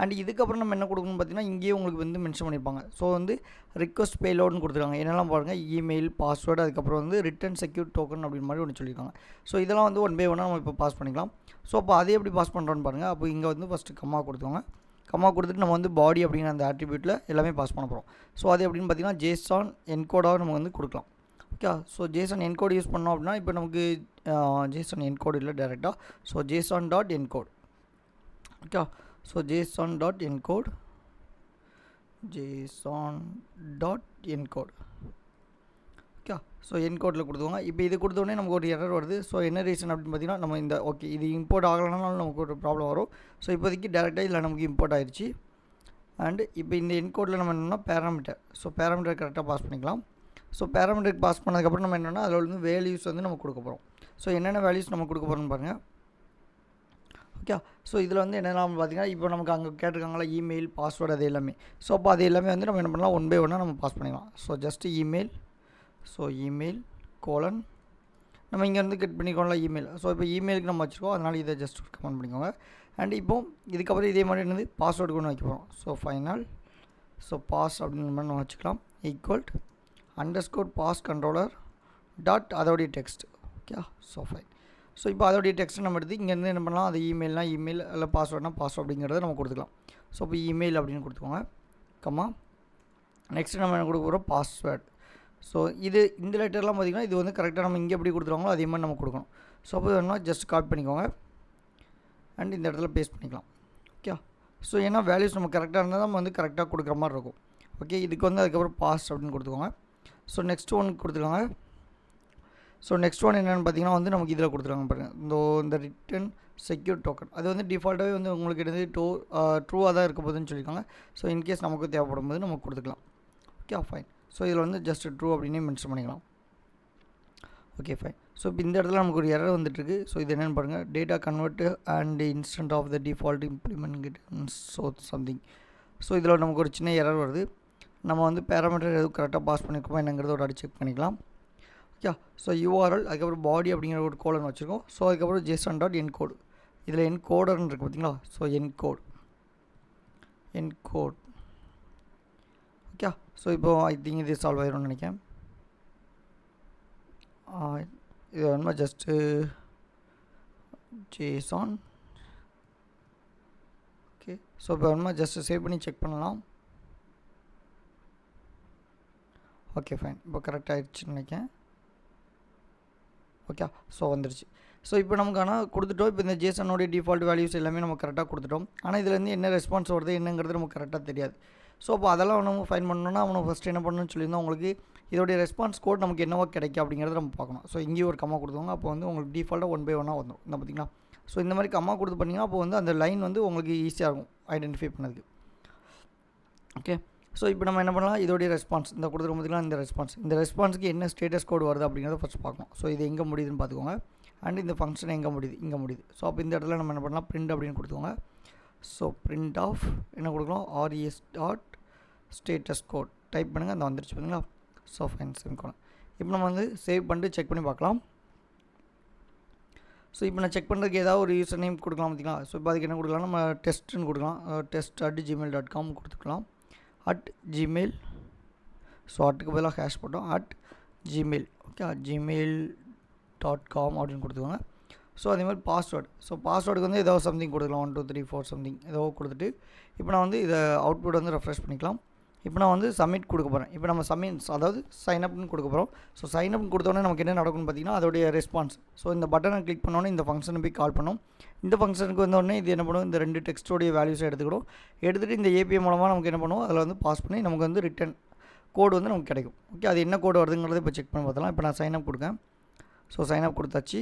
அண்ட் இதுக்கப்புறம் நம்ம என்ன கொடுக்கணும்னு பார்த்தீங்கன்னா இங்கேயே உங்களுக்கு வந்து மென்ஷன் பண்ணியிருப்பாங்க. ஸோ வந்து ரிக்வஸ்ட் பேலோடுன்னு கொடுத்துருக்காங்க. என்னெல்லாம் பாருங்கள், இமெயில் பாஸ்வேர்டு, அதுக்கப்புறம் வந்து ரிட்டன் செக்யூர் டோக்கன் அப்படின்னு மாதிரி ஒன்று சொல்லியிருக்காங்க. ஸோ இதெல்லாம் வந்து ஒன் பை ஒன்னாக நம்ம இப்போ பாஸ் பண்ணிக்கலாம். ஸோ அப்போ அதை எப்படி பாஸ் பண்ணுறோன்னு பாருங்கள். அப்போ இங்கே வந்து ஃபஸ்ட்டு கம்மா கொடுத்துக்கோங்க. கம்மா கொடுத்துட்டு நம்ம வந்து பாடி அப்படிங்கிற அந்த ஆட்ரிபியூட்டில் எல்லாமே பாஸ் பண்ண போகிறோம். ஸோ அது எப்படின்னு பார்த்தீங்கன்னா ஜேசான் என்கோடாக நம்ம வந்து கொடுக்கலாம். Okay, so JSON encode use பண்ணோம் அப்படின்னா இப்போ நமக்கு ஜேசான் என்கோடு இல்லை டேரெக்டாக. So JSON dot encode. Okay, so JSON dot encode okay, so என்கோடில் கொடுத்துவாங்க. இப்போ இது கொடுத்தோடனே நமக்கு ஒரு எரர் வருது. ஸோ என்ன ரீசன் அப்படின்னு பார்த்தீங்கன்னா நம்ம இந்த ஓகே இது இம்போர்ட் ஆகலைனாலும் நமக்கு ஒரு ப்ராப்ளம் வரும். ஸோ இப்போதைக்கு டேரெக்டாக இதில் நமக்கு இம்போர்ட் ஆயிடுச்சு. அண்டு இப்போ இந்த என்கோடில் நம்ம என்னென்னா பேராமீட்டர். ஸோ பேராமீட்டர் கரெக்டாக பாஸ் பண்ணிக்கலாம். ஸோ பேராமீட்டருக்கு பாஸ் பண்ணதுக்கப்புறம் நம்ம என்னென்னா அதில் வந்து வேல்யூஸ் வந்து நம்ம கொடுக்க போகிறோம். ஸோ என்னென்ன வேல்யூஸ் நம்ம கொடுக்க போகிறோம்னு பாருங்கள். ஓகே, ஸோ இதில் வந்து என்னெல்லாம் பார்த்தீங்கன்னா இப்போ நமக்கு அங்கே கேட்டிருக்காங்களா இமெயில் பாஸ்வேர்டு அது எல்லாமே. ஸோ அப்போ அது எல்லாமே வந்து நம்ம என்ன பண்ணலாம், ஒன் பை ஒன்னாக நம்ம பாஸ் பண்ணிக்கலாம். So just email, so email colon நம்ம இங்கே வந்து கெட் பண்ணிக்கோங்களா இமெயில். ஸோ இப்போ இமெயிலுக்கு நம்ம வச்சுருக்கோம், அதனால் இதை ஜஸ்ட் கமெண்ட் பண்ணிக்கோங்க. அண்ட் இப்போ இதுக்கப்புறம் இதே மாதிரி என்னது பாஸ்வேர்டுக்கு ஒன்று வைக்க போகிறோம். ஸோ ஃபைனல் ஸோ பாஸ் அப்படின்ற மாதிரி நம்ம வச்சுக்கலாம். Equal underscore pass controller dot அதோடைய text. Okay, so fine. So இப்போ அதோடைய டெக்ஸ்ட்டை நம்ம எடுத்து இங்கேருந்து என்ன பண்ணலாம், அது இமெயில்னால் இமெயில், இல்லை பாஸ்வேர்ட்னா பாஸ்வேர்ட் அப்படிங்கிறத நம்ம கொடுத்துக்கலாம். ஸோ இப்போ இமெயில் அப்படின்னு கொடுத்துக்கோங்க. கம்மா நெக்ஸ்ட்டு நம்ம என்ன கொடுக்க போகிறோம், பாஸ்வேர்டு. ஸோ இது இந்த லெட்டர்லாம் பார்த்திங்கன்னா இது வந்து கரெக்டாக நம்ம இங்கே எப்படி கொடுத்துருவாங்களோ அதே மாதிரி நம்ம கொடுக்கணும். ஸோ அப்போ வேணும்னா ஜஸ்ட் காப்பி பண்ணிக்கோங்க அண்ட் இந்த இடத்துல பேஸ்ட் பண்ணிக்கலாம். ஓகே, ஸோ ஏன்னா வேல்யூஸ் நம்ம கரெக்டாக இருந்தால் நம்ம வந்து கரெக்டாக கொடுக்குற மாதிரி இருக்கும். ஓகே, இதுக்கு வந்து அதுக்கப்புறம் பாஸ் அப்படின்னு கொடுத்துக்கோங்க. ஸோ நெக்ஸ்ட் ஒன் கொடுத்துருக்காங்க. ஸோ நெக்ஸ்ட் ஒன் என்னென்னு பார்த்தீங்கன்னா வந்து நமக்கு இதில் கொடுத்துருக்காங்க பாருங்கள், இந்த ரிட்டன் செக்யூர் டோக்கன். அது வந்து டிஃபால்ட்டாகவே வந்து உங்களுக்கு எடுத்து ட்ரூவாக தான் இருக்க போகுதுன்னு சொல்லியிருக்காங்க. ஸோ இன்கேஸ் நமக்கு தேவைப்படும் போது நம்ம கொடுத்துக்கலாம். Okay, fine. ஸோ இதில் வந்து ஜஸ்ட் ட்ரூ அப்படின்னே மென்ஷன் பண்ணிக்கலாம். Okay, fine. ஸோ இப்போ இந்த இடத்துல நமக்கு ஒரு எரர் வந்துட்டுருக்கு. ஸோ இது என்னென்னு பாருங்கள், data convert and instant of the default implement so something. So இதில் நமக்கு ஒரு சின்ன எரர் வருது. நம்ம வந்து பேராமீட்டர் எதுவும் கரெக்டாக பாஸ் பண்ணியிருக்கோமா என்னங்கிறத ஒரு அடி செக் பண்ணிக்கலாம். ஓகே, ஸோ யூஆர்எல் அதுக்கப்புறம் பாடி அப்படிங்கிற ஒரு கோலன் வச்சுருக்கோம். ஸோ அதுக்கப்புறம் ஜேசன் டாட் என்கோடு. இதில் என்கோடர்னு இருக்குது பார்த்தீங்களா. So encode. ஓகே, ஸோ இப்போது ஐ திங்க் இது சால்வ் ஆயிரும்னு நினைக்கிறேன். இது வேணுமா ஜஸ்ட்டு ஜேசான். ஓகே, ஸோ இப்போ வேணுமா ஜஸ்ட்டு சேவ் பண்ணி செக் பண்ணலாம். Okay, fine. இப்போ கரெக்ட் ஆகிடுச்சுன்னு நினைக்கிறேன். ஓகே, ஸோ வந்துடுச்சு. ஸோ இப்போ நமக்கு ஆனால் கொடுத்துட்டோம். இப்போ இந்த ஜேசனோடைய டிஃபால்ட் வேல்யூஸ் எல்லாமே நம்ம கரெக்டாக கொடுத்துட்டோம். ஆனால் இதுலேருந்து என்ன ரெஸ்பான்ஸ் வருது என்னங்கிறது நமக்கு கரெக்டாக தெரியாது. ஸோ அப்போ அதெல்லாம் நம்ம ஃபைன் பண்ணணும்னா அவனை ஃபஸ்ட்டு என்ன பண்ணணும்னு சொல்லியிருந்தோம், உங்களுக்கு இதோடைய ரெஸ்பான்ஸ் கோட் நமக்கு என்னவோ கிடைக்கும் அப்படிங்கிறத நம்ம பார்க்கணும். ஸோ இங்கேயும் ஒரு கம்மா கொடுத்துவாங்க. அப்போ வந்து உங்களுக்கு டிஃபால்ட்டாக ஒன் பை ஒன்னாக வந்துடும். இந்த பார்த்திங்களா. ஸோ இந்த மாதிரி கம்மா கொடுத்து பண்ணிங்கன்னா அப்போ வந்து அந்த லைன் வந்து உங்களுக்கு ஈஸியாக இருக்கும் ஐடென்டிஃபை பண்ணதுக்கு. ஓகே, ஸோ இப்போ நம்ம என்ன பண்ணலாம், இதோடைய ரெஸ்பான்ஸ் இந்த கொடுத்துருக்க பார்த்திங்கன்னா இந்த ரெஸ்பான்ஸுக்கு என்ன ஸ்டேட்டஸ் கோடு வருது அப்படிங்கிறத ஃபஸ்ட் பார்க்கணும். ஸோ இது எங்கே முடியுதுன்னு பார்த்துக்கோங்க. அண்ட் இந்த ஃபங்க்ஷன் எங்கே முடியுது, இங்கே முடியுது. ஸோ அப்போ இந்த இடத்துல நம்ம என்ன பண்ணலாம், பிரிண்ட் அப்படின்னு கொடுத்துக்கோங்க. ஸோ பிரிண்ட் ஆஃப் என்ன கொடுக்கலாம், RES dot status code type பண்ணுங்கள். அந்த வந்துருச்சு பார்த்தீங்களா. So fine, semicolon. இப்போ நம்ம வந்து சேவ் பண்ணிட்டு செக் பண்ணி பார்க்கலாம். ஸோ இப்போ நான் செக் பண்ணுறதுக்கு ஏதாவது ஒரு யூசர் நேம் கொடுக்கலாம் பார்த்தீங்களா. ஸோ இப்போ அதுக்கு என்ன கொடுக்கலாம், நம்ம டெஸ்ட்டுன்னு கொடுக்கலாம். test@gmail.com கொடுத்துக்கலாம். @gmail. ஸோ அட்டுக்கு பதிலாக ஹேஷ் போட்டோம் @gmail. ஓகே, gmail.com அப்படின்னு கொடுத்துக்கோங்க. ஸோ அதே மாதிரி பாஸ்வேர்டு. ஸோ பாஸ்வேர்டுக்கு வந்து ஏதோ சம்திங் கொடுக்கலாம், 1 2 3 4 சம்திங் ஏதோ கொடுத்துட்டு இப்போ நான் வந்து இதை அவுட்புட் வந்து ரெஃப்ரெஷ் பண்ணிக்கலாம். இப்போ நான் வந்து சப்மிட் கொடுக்க போகிறேன். இப்போ நம்ம அதாவது சைன்அப்னு கொடுக்க போகிறோம். ஸோ சைன்அப்னு கொடுத்தோன்னே நமக்கு என்ன நடக்கும்னு பார்த்தீங்கன்னா அதோடைய ரெஸ்பான்ஸ். ஸோ இந்த பட்டனை கிளிக் பண்ணோன்னே இந்த ஃபங்க்ஷனை போய் கால் பண்ணோம். இந்த ஃபங்க்ஷனுக்கு வந்தோடனே இது என்ன பண்ணும், இந்த 2 டெக்ஸ்ட்டோடைய வேல்யூஸை எடுத்துகிட்டு இந்த ஏபிஐ மூலமாக நமக்கு என்ன பண்ணுவோம், அதில் வந்து பாஸ் பண்ணி நமக்கு வந்து ரிட்டன் கோடு வந்து நமக்கு கிடைக்கும். ஓகே, அது என்ன கோடு வருதுங்கிறத இப்போ செக் பண்ணி பார்த்தலாம். இப்போ நான் சைன்அப் கொடுக்கேன். ஸோ சைன்அப் கொடுத்தாச்சு.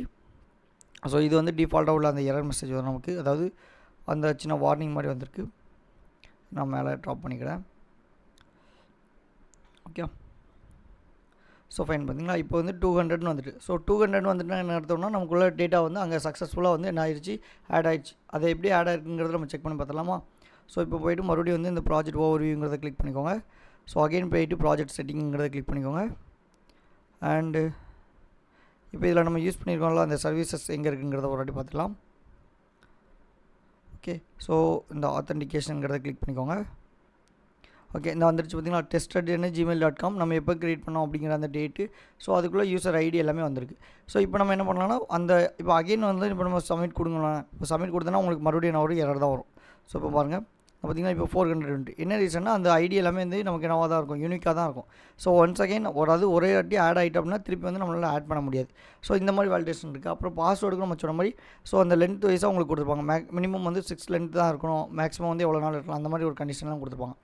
ஸோ இது வந்து டிஃபால்ட்டாக உள்ள அந்த எரர் மெசேஜ் வரும் நமக்கு, அதாவது அந்த சின்ன வார்னிங் மாதிரி வந்திருக்கு. நான் மேலே ட்ராப் பண்ணிக்கிறேன். ஓகே, ஸோ ஃபைன் பார்த்தீங்களா, இப்போ வந்து 200 வந்துட்டு. ஸோ 200 வந்துட்டுனா என்ன அர்த்தம்னா நமக்குள்ள டேட்டா வந்து அங்கே சக்ஸஸ்ஃபுல்லாக வந்து என்ன ஆயிடுச்சு, ஆட் ஆயிடுச்சு. அதை எப்படி ஆட் ஆயிருக்குங்கிறத நம்ம செக் பண்ணி பார்த்தலாமா. ஸோ இப்போ போய்ட்டு மறுபடியும் வந்து இந்த ப்ராஜெக்ட் ஓவர்வியூங்கிறத கிளிக் பண்ணிக்கோங்க. ஸோ அகைன் போய்ட்டு ப்ராஜெக்ட் செட்டிங்கிறத கிளிக் பண்ணிக்கோங்க. அண்டு இப்போ இதில் நம்ம யூஸ் பண்ணியிருக்கோம்ல அந்த சர்வீசஸ் எங்கே இருக்குங்கிறத ஒரு வாட்டி பார்த்துக்கலாம். ஓகே, ஸோ இந்த ஆத்தென்டிகேஷனுங்கிறத கிளிக் பண்ணிக்கோங்க. ஓகே, இந்த வந்துருச்சு பார்த்தீங்களா, test@gmail.com. நம்ம எப்போ க்ரியேட் பண்ணோம் அப்படிங்கிற அந்த டேட்டு. ஸோ அதுக்குள்ளே யூசர் ஐடி எல்லாமே வந்திருக்கு. ஸோ இப்போ நம்ம என்ன பண்ணலாம்னா இப்போ அகைன் வந்து இப்போ நம்ம சப்மிட் கொடுங்களேன். இப்போ சப்மிட் கொடுத்தோன்னா உங்களுக்கு மறுபடியும் ஒரு எரர் தான் வரும். ஸோ இப்போ பாருங்கள் பார்த்தீங்கன்னா இப்போ 400 என்ன ரீசன்னா அந்த ஐடி எல்லாமே வந்து நமக்கு என்னவாக தான் இருக்கும், யூனிக்காக தான் இருக்கும். ஸோ ஒன்ஸ் அகைன் ஒரே வாட்டி ஆட் ஆகிட்டோம் அப்படின்னா திருப்பி வந்து நம்மளால் ஆட் பண்ண முடியாது. ஸோ இந்த மாதிரி வேலிடேஷன் இருக்குது. அப்புறம் பாஸ்வேர்டுக்கு நம்ம சொன்ன மாதிரி ஸோ அந்த லென்த் வைஸாக உங்களுக்கு கொடுத்துருப்பாங்க. மினிமம் வந்து 6 லென்த் தான் இருக்கணும், மேக்ஸிமம் வந்து எவ்வளோ நாள் இருக்கலாம், அந்த மாதிரி ஒரு கண்டிஷன்லாம் கொடுத்துருப்பாங்க.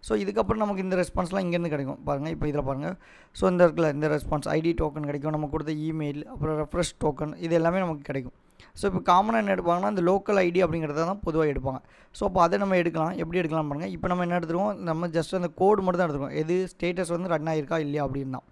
ஸோ இதுக்கப்புறம் நமக்கு இந்த ரெஸ்பான்ஸ்லாம் இங்கேருந்து கிடைக்கும் பாருங்கள். இப்போ இதில் பாருங்கள். ஸோ இந்த இருக்குல்ல இந்த ரெஸ்பான்ஸ் ஐடி டோக்கன் கிடைக்கும், நம்ம கொடுத்த இமெயில், அப்புறம் ரெஃப்ரெஷ் டோக்கன், இது எல்லாமே நமக்கு கிடைக்கும். ஸோ இப்போ காமனாக என்ன எடுப்பாங்கன்னா இந்த லோக்கல் ஐடி அப்படிங்கிறத தான் பொதுவாக எடுப்பாங்க. ஸோ அப்போ அதை நம்ம எடுக்கலாம். எப்படி எடுக்கலாம் பாருங்கள். இப்போ நம்ம என்ன எடுத்துருவோம், நம்ம ஜஸ்ட் அந்த கோடு மட்டும் தான் எடுத்துருவோம். எது ஸ்டேட்டஸ் வந்து ரன் ஆகிருக்கா இல்லையா அப்படின்னு தான்.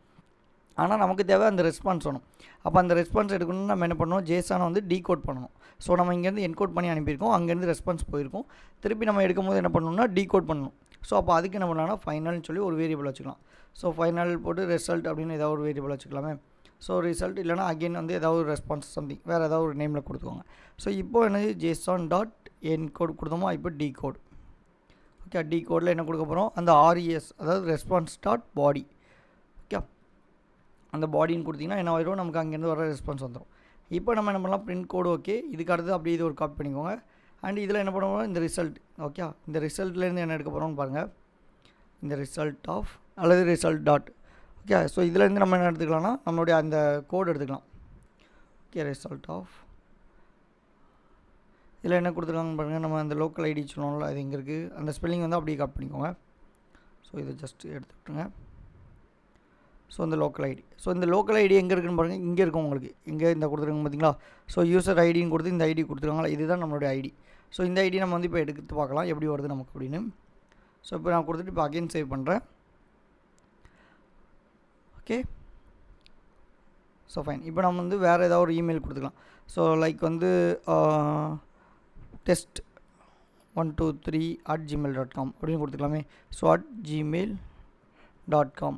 ஆனால் நமக்கு தேவை அந்த ரெஸ்பான்ஸ் வேணும். அப்போ அந்த ரெஸ்பான்ஸ் எடுக்கணும்னு நம்ம என்ன பண்ணணும், ஜேசானை வந்து டீகோட் பண்ணணும். ஸோ நம்ம இங்கேருந்து என்கோட் பண்ணி அனுப்பியிருக்கோம், அங்கேருந்து ரெஸ்பான்ஸ் போயிருக்கும். திருப்பி நம்ம எடுக்கும்போது என்ன பண்ணணும்னா டீகோட் பண்ணணும். ஸோ அப்போ அதுக்கு என்ன பண்ணலாம்னா ஃபைனல்னு சொல்லி ஒரு வேரியபிள் வச்சுக்கலாம். ஸோ ஃபைனல் போட்டு ரிசல்ட் அப்படின்னு ஏதாவது ஒரு வேரியபிள் வச்சுக்கலாமே. ஸோ ரிசல்ட் இல்லைனா அகெயின் வந்து ஏதாவது ஒரு ரெஸ்பான்ஸ் சம்திங் வேறு ஏதாவது ஒரு நேமில் கொடுத்துக்கோங்க. ஸோ இப்போ என்னது JSON.encode கொடுத்தோமோ இப்போ டிகோட். ஓகே, டிகோடில் என்ன கொடுக்க போகிறோம், அந்த RES அதாவது response.body. ஓகே, அந்த பாடின்னு கொடுத்திங்கன்னா என்ன ஆயிடும், நமக்கு அங்கேருந்து வர ரெஸ்பான்ஸ் வந்துடும். இப்போ நம்ம என்ன பண்ணலாம், பிரிண்ட் கோடு. ஓகே, இதுக்கு அடுத்து அப்படியே இது ஒரு காப்பி பண்ணிக்கோங்க. அண்ட் இதில் என்ன பண்ணுவோம், இந்த ரிசல்ட். ஓகே, இந்த ரிசல்ட்லேருந்து என்ன எடுக்க போகிறோம்னு பாருங்கள். இந்த ரிசல்ட் ஆஃப் அல்லது ரிசல்ட் டாட். ஓகே, ஸோ இதுலேருந்து நம்ம என்ன எடுத்துக்கலாம்னா நம்மளுடைய அந்த கோடு எடுத்துக்கலாம். ஓகே, ரிசல்ட் ஆஃப் இதில் என்ன கொடுத்துருக்காங்கன்னு பாருங்கள். நம்ம அந்த லோக்கல் ஐடி சொல்லணும்ல, அது எங்கே இருக்குது, அந்த ஸ்பெல்லிங் வந்து அப்படியே காப்பி பண்ணிக்கோங்க. ஸோ இதை ஜஸ்ட் எடுத்துக்கிட்டுங்க. ஸோ இந்த லோக்கல் ஐடி. ஸோ இந்த லோக்கல் ஐடி எங்கே இருக்குன்னு பாருங்கள், இங்கே இருக்கும் உங்களுக்கு. இங்கே இந்த கொடுத்துருக்காங்க பார்த்தீங்களா. ஸோ யூசர் ஐடின்னு கொடுத்து இந்த ஐடி கொடுத்துருக்காங்களா, இதுதான் நம்மளுடைய ஐடி. ஸோ இந்த ஐடி நம்ம வந்து இப்போ எடுத்து பார்க்கலாம் எப்படி வருது நமக்கு அப்படின்னு. ஸோ இப்போ நான் கொடுத்துட்டு இப்போ அகைன் சேவ் பண்ணுறேன். Okay, so fine. இப்போ நம்ம வந்து வேறு ஏதாவது ஒரு இமெயில் கொடுத்துக்கலாம். ஸோ லைக் வந்து test123@gmail.com அப்படின்னு கொடுத்துக்கலாமே. So @gmail.com.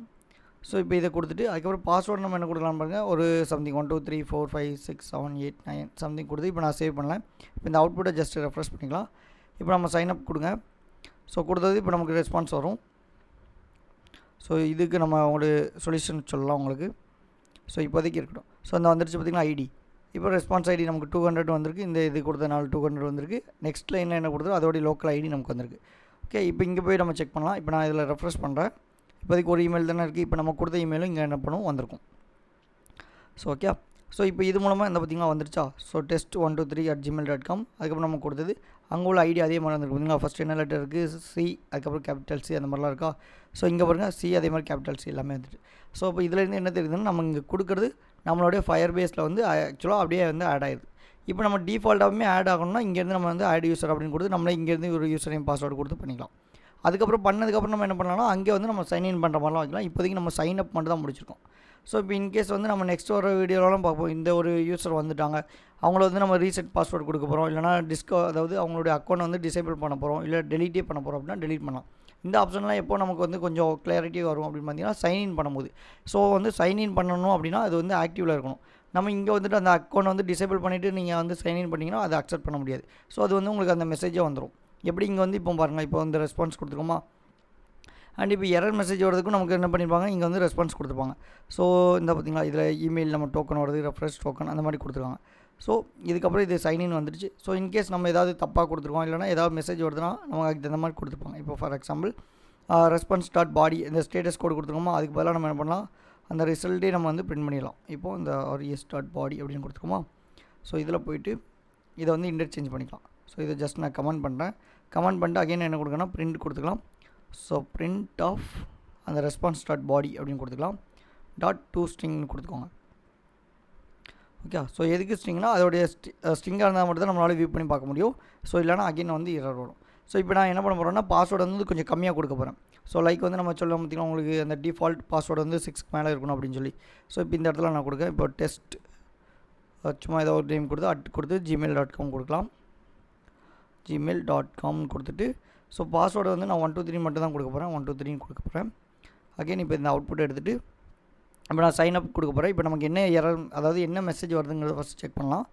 ஸோ இப்போ இதை கொடுத்துட்டு அதுக்கப்புறம் பாஸ்வேர்டு நம்ம என்ன கொடுக்கலாம் பாருங்கள், ஒரு சம்திங் 1 2 3 4 5 6 7 8 9 சம்திங் கொடுத்து இப்போ நான் சேவ் பண்ணேன். இப்போ இந்த அவுட்புட்டை ஜஸ்ட் ரெஃப்ரெஷ் பண்ணிக்கலாம். இப்போ நம்ம சைன்அப் கொடுங்க. ஸோ கொடுத்தது இப்போ நமக்கு ரெஸ்பான்ஸ் வரும். ஸோ இதுக்கு நம்ம ஒரு சொல்யூஷன் சொல்லலாம் உங்களுக்கு. ஸோ இப்போதைக்கு இருக்கட்டும். ஸோ அந்த வந்துருச்சு பார்த்திங்கன்னா ஐடி. இப்போ ரெஸ்பான்ஸ் ஐடி நமக்கு 200 வந்திருக்கு. இந்த இது கொடுத்தனால 200 வந்திருக்கு. நெக்ஸ்ட் லைனில் என்ன கொடுத்தோ அதோடைய லோக்கல் ஐடி நமக்கு வந்திருக்கு. ஓகே, இப்போ இங்கே போய் நம்ம செக் பண்ணலாம். இப்போ நான் இதில் ரெஃப்ரெஷ் பண்ணுறேன். இப்போதைக்கு ஒரு இமெயில் தானே இருக்குது. இப்போ நம்ம கொடுத்த இமெயிலும் இங்கே என்ன பண்ணுவோம் வந்திருக்கும். ஸோ ஓகே, ஸோ இப்போ இது மூலமாக இந்த பார்த்திங்கன்னா வந்துருச்சா. So test123@gmail.com. அதுக்கப்புறம் நம்ம கொடுத்தது அங்கே உள்ள ஐடி அதே மாதிரி வந்துருக்கு பார்த்திங்களா. ஃபஸ்ட் என்ன லெட்டர் இருக்குது, சி, அதுக்கப்புறம் கேபிட்டல் சி அந்த மாதிரிலாம் இருக்கா. ஸோ இங்கே பாருங்கள் சி அதே மாதிரி கேபிட்டல் சி எல்லாமே வந்துட்டு. ஸோ இப்போ இதுலேருந்து என்ன தெரியுதுன்னா நம்ம இங்கே கொடுக்குறது நம்மளுடைய ஃபயர் பேஸில் வந்து ஆக்சுவலாக அப்படியே வந்து ஆட் ஆகிடுது. இப்போ நம்ம டிஃபால்ட்டாகவுமே ஆட் ஆகணும்னா இங்கேருந்து நம்ம வந்து ஆட் யூசர் அப்படின்னு கொடுத்து நம்மளே இங்கேருந்து ஒரு யூசர் நேம் பாஸ்வேர்டு கொடுத்து பண்ணிக்கலாம். அதுக்கப்புறம் பண்ணதுக்கப்புறம் நம்ம என்ன பண்ணலாம்னா அங்கே வந்து நம்ம சைன்இன் பண்ணுற மாதிரிலாம் வைக்கலாம். இப்போதைக்கு நம்ம சைன் அப் மட்டும் தான் முடிச்சிருக்கோம். ஸோ இப்போ இன்கேஸ் வந்து நம்ம நெக்ஸ்ட் வர வீடியோலாம் பார்ப்போம். இந்த ஒரு யூசர் வந்துட்டாங்க, அவங்கள வந்து நம்ம ரீசெட் பாஸ்வேர்டு கொடுக்க போகிறோம், இல்லைனா அதாவது அவங்களுடைய அக்கௌண்ட் வந்து டிசேபிள் பண்ண போகிறோம், இல்லை டெலீட்டே பண்ண போகிறோம் அப்படின்னா டெலீட் பண்ணலாம். இந்த ஆப்ஷன்லாம் எப்போ நமக்கு வந்து கொஞ்சம் கிளாரிட்டி வரும் அப்படின்னு பார்த்தீங்கன்னா சைன்இன் பண்ணும்போது. ஸோ வந்து சைன்இன் பண்ணணும் அப்படின்னா அது வந்து ஆக்டிவில் இருக்கணும். நம்ம இங்கே வந்துட்டு அந்த அக்கௌண்ட் வந்து டிசேபிள் பண்ணிவிட்டு நீங்கள் வந்து சைன்இன் பண்ணிங்கன்னா அதை அக்செப்ட் பண்ண முடியாது. ஸோ அது வந்து உங்களுக்கு அந்த மெசேஜே வந்துடும். எப்படி இங்கே வந்து இப்போ பாருங்கள், இப்போ வந்து ரெஸ்பான்ஸ் கொடுத்துருக்கோமா, அண்ட் இப்போ எரர் மெசேஜ் வரதுக்கும் நமக்கு என்ன பண்ணியிருப்பாங்க, இங்கே வந்து ரெஸ்பான்ஸ் கொடுத்துருப்பாங்க. ஸோ இந்த பார்த்திங்களா, இதில் இமெயில் நம்ம டோக்கன் வருது, ரெஃப்ரெஷ் டோக்கன் அந்த மாதிரி கொடுத்துருக்காங்க. ஸோ இதுக்கப்புறம் இது சைன்இன் வந்துடுச்சு. ஸோ இன்கேஸ் நம்ம ஏதாவது தப்பாக கொடுத்துருக்கோம், இல்லைனா ஏதாவது மெசேஜ் வருதுன்னா நமக்கு அதுக்கு தகுந்த மாதிரி கொடுத்துருப்பாங்க. இப்போ ஃபார் எக்ஸாம்பிள் ரெஸ்பான்ஸ் டாட் பாடி இந்த ஸ்டேட்டஸ் கோடு கொடுத்துருக்கோமா, அதுக்கு பதிலாக நம்ம என்ன பண்ணலாம், அந்த ரிசல்ட்டே நம்ம வந்து பிரிண்ட் பண்ணிடலாம். இப்போது இந்த res டாட் பாடி அப்படின்னு கொடுத்துருக்கோமா, ஸோ இதில் போய்ட்டு இதை வந்து இன்டர்சேஞ்ச் பண்ணிக்கலாம். ஸோ இதை ஜஸ்ட் நான் கமெண்ட் பண்ணுறேன். கமெண்ட் பண்ணிட்டு அகைன் என்ன கொடுக்கணும், பிரிண்ட் கொடுத்துக்கலாம். ஸோ பிரிண்ட் ஆஃப் அந்த ரெஸ்பான்ஸ் டாட் பாடி அப்படின்னு கொடுத்துக்கலாம். டாட் டூ ஸ்ட்ரிங்னு கொடுத்துக்கோங்க. ஓகே, ஸோ எதுக்கு ஸ்ட்ரிங்னா அதோடைய ஸ்ட்ரிங்காக இருந்தால் மட்டும் தான் நம்மளால் வியூ பண்ணி பார்க்க முடியும். ஸோ இல்லைனா அகைன் வந்து எரர் வரும். ஸோ இப்போ நான் என்ன பண்ண போகிறேன்னா, பாஸ்வேர்டு வந்து கொஞ்சம் கம்மியாக கொடுக்க போகிறேன். ஸோ லைக் வந்து நம்ம சொல்ல பார்த்திங்கன்னா உங்களுக்கு அந்த டிஃபால்ட் பாஸ்வேர்டு வந்து 6க்கு மேலே இருக்கணும் அப்படின்னு சொல்லி. ஸோ இப்போ இந்த இடத்துல நான் கொடுக்கேன். இப்போ டெஸ்ட் சும்மா ஏதோ ஒரு நேம் கொடுத்து gmail.com கொடுக்கலாம். gmail.com கொடுத்துட்டு ஸோ பாஸ்வேர்டு வந்து நான் 123 மட்டும் தான் கொடுக்க போகிறேன். 123 கொடுக்க போகிறேன். அகைன் இப்போ இந்த அவுட்புட் எடுத்துகிட்டு இப்போ நான் சைன் அப் கொடுக்க போகிறேன். இப்போ நமக்கு என்ன எரர், அதாவது என்ன மெசேஜ் வருதுங்கிறத ஃபஸ்ட் செக் பண்ணலாம்.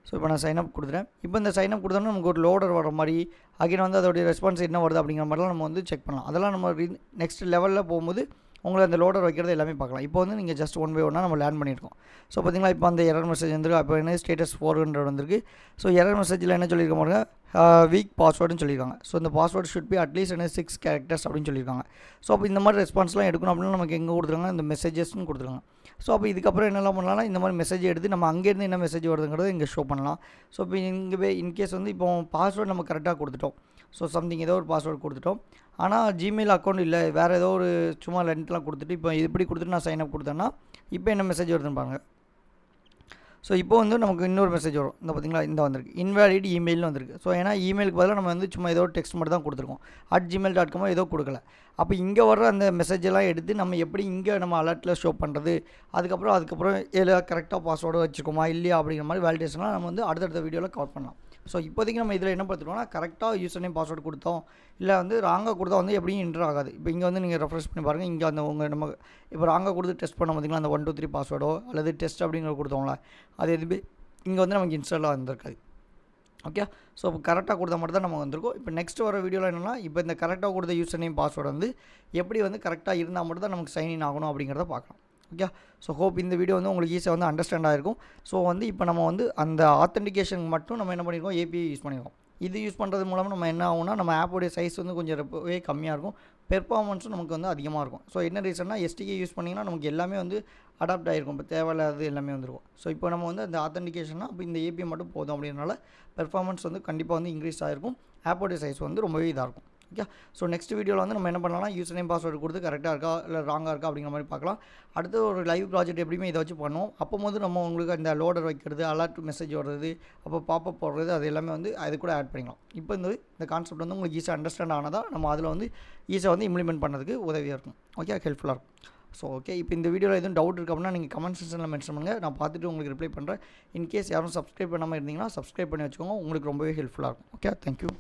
ஸோ இப்போ நான் சைன் அப் கொடுத்துறேன். இப்போ இந்த சைன் அப் கொடுத்தோன்னா நமக்கு ஒரு லோடர் வர மாதிரி, அகைன் வந்து அதோடைய ரெஸ்பான்ஸ் என்ன வருது அப்படிங்கிற மாதிரிலாம் நம்ம வந்து செக் பண்ணலாம். அதெல்லாம் நம்ம நெக்ஸ்ட் லெவலில் போகும்போது உங்களை அந்த லோடர் வைக்கிறது எல்லாமே பார்க்கலாம். இப்போ வந்து நீங்கள் ஜஸ்ட் 1 by 1 நம்ம லேர்ன் பண்ணியிருக்கோம். ஸோ பார்த்தீங்களா, இப்போ அந்த எரர் மெசேஜ் வந்துருக்கு. அப்போ என்ன ஸ்டேட்டஸ் 400 வந்திருக்கு. ஸோ எரர் மெசேஜில் என்ன சொல்லியிருக்க பாருங்க, வீக் பாஸ்வேர்டுன்னு சொல்லியிருக்காங்க. ஸோ இந்த பாஸ்வேர்டு ஷுட் பி அட்லீஸ்ட் என்ன 6 characters அப்படின்னு சொல்லியிருக்காங்க. ஸோ அப்போ இந்த மாதிரி ரெஸ்பான்ஸ்லாம் எடுக்கணும் அப்படின்னா நமக்கு எங்கே கொடுத்துருக்காங்க, இந்த மெசேஜஸ்ன்னு கொடுத்துருக்காங்க. ஸோ அப்போ இதுக்கப்புறம் என்னெல்லாம் பண்ணலாம்னா, இந்த மாதிரி மெசேஜ் எடுத்து நம்ம அங்கேருந்து என்ன மெசேஜ் வருதுங்கிறத இங்கே ஷோ பண்ணலாம். ஸோ இப்போ இங்கே இன்கேஸ் வந்து இப்போ பாஸ்வேர்டு நம்ம கரெக்டாக கொடுத்துட்டோம். ஸோ சம்திங் ஏதோ ஒரு பாஸ்வேர்டு கொடுத்துட்டோம். ஆனால் ஜிமெயில் அக்கௌண்ட் இல்லை, வேறு ஏதோ ஒரு சும்மா லென்த்லாம் கொடுத்துட்டு இப்போ இப்படி கொடுத்துட்டு நான் சைன் அப் கொடுத்தேன்னா இப்போ என்ன மெசேஜ் வருதுன்னு பாருங்கள். ஸோ இப்போ வந்து நமக்கு இன்னொரு மெசேஜ் வரும். இந்த பார்த்திங்களா, இந்த வந்திருக்கு இன்வாலிட் இமெயில்னு வந்திருக்கு. ஸோ ஏன்னா இமெயிலுக்கு பதிலாக நம்ம வந்து சும்மா ஏதோ டெக்ஸ்ட் மட்டும் தான் கொடுத்துருக்கோம். @gmail.com ஏதோ கொடுக்கல. அப்போ இங்கே வர்ற அந்த மெசேஜெல்லாம் எடுத்து நம்ம எப்படி இங்கே நம்ம அலர்ட்டில் ஷோ பண்ணுறது, அதுக்கப்புறம் எல்லாம் கரெக்டாக பாஸ்வேர்டு வச்சுருக்கோமா இல்லையா அப்படிங்கிற மாதிரி வேலிடேஷன்லாம் நம்ம வந்து அடுத்தடுத்த வீடியோவில் கவர் பண்ணலாம். ஸோ இப்போதைக்கு நம்ம இதில் என்ன பார்த்துட்டோம்னா, கரெக்டாக யூசர் நேம் பாஸ்வேர்டு கொடுத்தோம், இல்லை வந்து ராங்காக கொடுத்தா வந்து எப்படியும் என்டர் ஆகாது. இப்போ இங்கே வந்து நீங்கள் ரெஃப்ரெஷ் பண்ணி பாருங்கள். இங்கே அந்த நம்ம இப்போ ராங்காக கொடுத்து டெஸ்ட் பண்ண பார்த்திங்களா, அந்த 123 பாஸ்வேர்டோ அல்லது டெஸ்ட் அப்படிங்கிற கொடுத்தோம்ல, அது எதுவுமே இங்கே வந்து நமக்கு இன்ஸ்டாலாக வந்திருக்காது. ஓகே, ஸோ இப்போ கரெக்டாக கொடுத்தா மட்டும் தான் நம்ம வந்திருக்கோம். இப்போ நெக்ஸ்ட் வர வீடியோவில் என்னென்னா, இப்போ இந்த கரெக்டாக கொடுத்த யூசர் நேம் பாஸ்வேர்டு வந்து எப்படி வந்து கரெக்டாக இருந்தால் மட்டும் தான் நமக்கு சைன்இன் ஆகணும் அப்படிங்கிறத பார்க்கலாம். ஓகே, ஸோ ஹோப் இந்த வீடியோ வந்து உங்களுக்கு ஈஸியாக வந்து அண்டர்ஸ்டாண்ட் ஆகிருக்கும். ஸோ வந்து இப்போ நம்ம வந்து அந்த ஆத்தென்டிகேஷன் மட்டும் நம்ம என்ன பண்ணியிருக்கோம், ஏபிஐ யூஸ் பண்ணியிருக்கோம். இது யூஸ் பண்ணுறது மூலமாக நம்ம என்ன ஆகும்னா, நம்ம ஆப்போடைய சைஸ் வந்து கொஞ்சம் ரொம்பவே கம்மியாக இருக்கும், பெர்ஃபார்மன்ஸும் நமக்கு வந்து அதிகமாக இருக்கும். ஸோ என்ன ரீசன்னா, எஸ்டிகே யூஸ் பண்ணிங்கன்னா நமக்கு எல்லாமே வந்து அடாப்ட் ஆகிருக்கும். இப்போ தேவையில்லாதது எல்லாமே வந்துருக்கும். ஸோ இப்போ நம்ம வந்து அந்த ஆத்தென்டிகேஷன்னா அப்போ இந்த ஏபிஐ மட்டும் போதும் அப்படின்றனால பெர்ஃபார்மன்ஸ் வந்து கண்டிப்பாக வந்து இன்க்ரீஸ் ஆகிருக்கும். ஆப்போடைய சைஸ் வந்து ரொம்பவே இதாக இருக்கும். ஓகே, ஸோ நெக்ஸ்ட் வீடியோவில் வந்து நம்ம என்ன பண்ணலாம்னா, யூசர் நேம் பாஸ்வேர்டு கொடுத்து கரெக்டாக இருக்கா இல்லை ராங்காக இருக்கா அப்படிங்கிற மாதிரி பார்க்கலாம். அடுத்து ஒரு லைவ் ப்ராஜெக்ட் எப்படியுமே இதை வச்சு பண்ணுவோம். அப்போ வந்து நம்ம உங்களுக்கு அந்த லோடர் வைக்கிறது, அலர்ட் மெசேஜ் வர்றது, அப்போ பாப்பப் போடுறது, அது எல்லாமே வந்து அது கூட ஆட் பண்ணிக்கலாம். இப்போ இந்த கான்செப்ட் வந்து உங்களுக்கு ஈஸியாக அண்டர்ஸ்டாண்ட் ஆனதாக நம்ம அதில் வந்து ஈஸியாக வந்து இம்ப்ளிமெண்ட் பண்ணுறதுக்கு உதவியாக இருக்கும். ஓகே, ஹெல்ப்ஃபுல்லாக இருக்கும். ஸோ ஓகே, இப்போ இந்த வீடியோவில் எதுவும் டவுட் இருக்குது அப்படின்னா நீங்கள் கமெண்ட் செக்ஷனில் மென்ஷன் பண்ணுங்கள். நான் பார்த்துட்டு உங்களுக்கு ரிப்ளை பண்ணுறேன். இன்கேஸ் யாரும் சப்ஸ்கிரைப் பண்ணாமல் இருந்தீங்கன்னா சப்ஸ்கிரைப் பண்ணி வச்சுக்கோங்க. உங்களுக்கு ரொம்பவே ஹெல்ப்ஃபுல்லாக இருக்கும். Okay, thank you.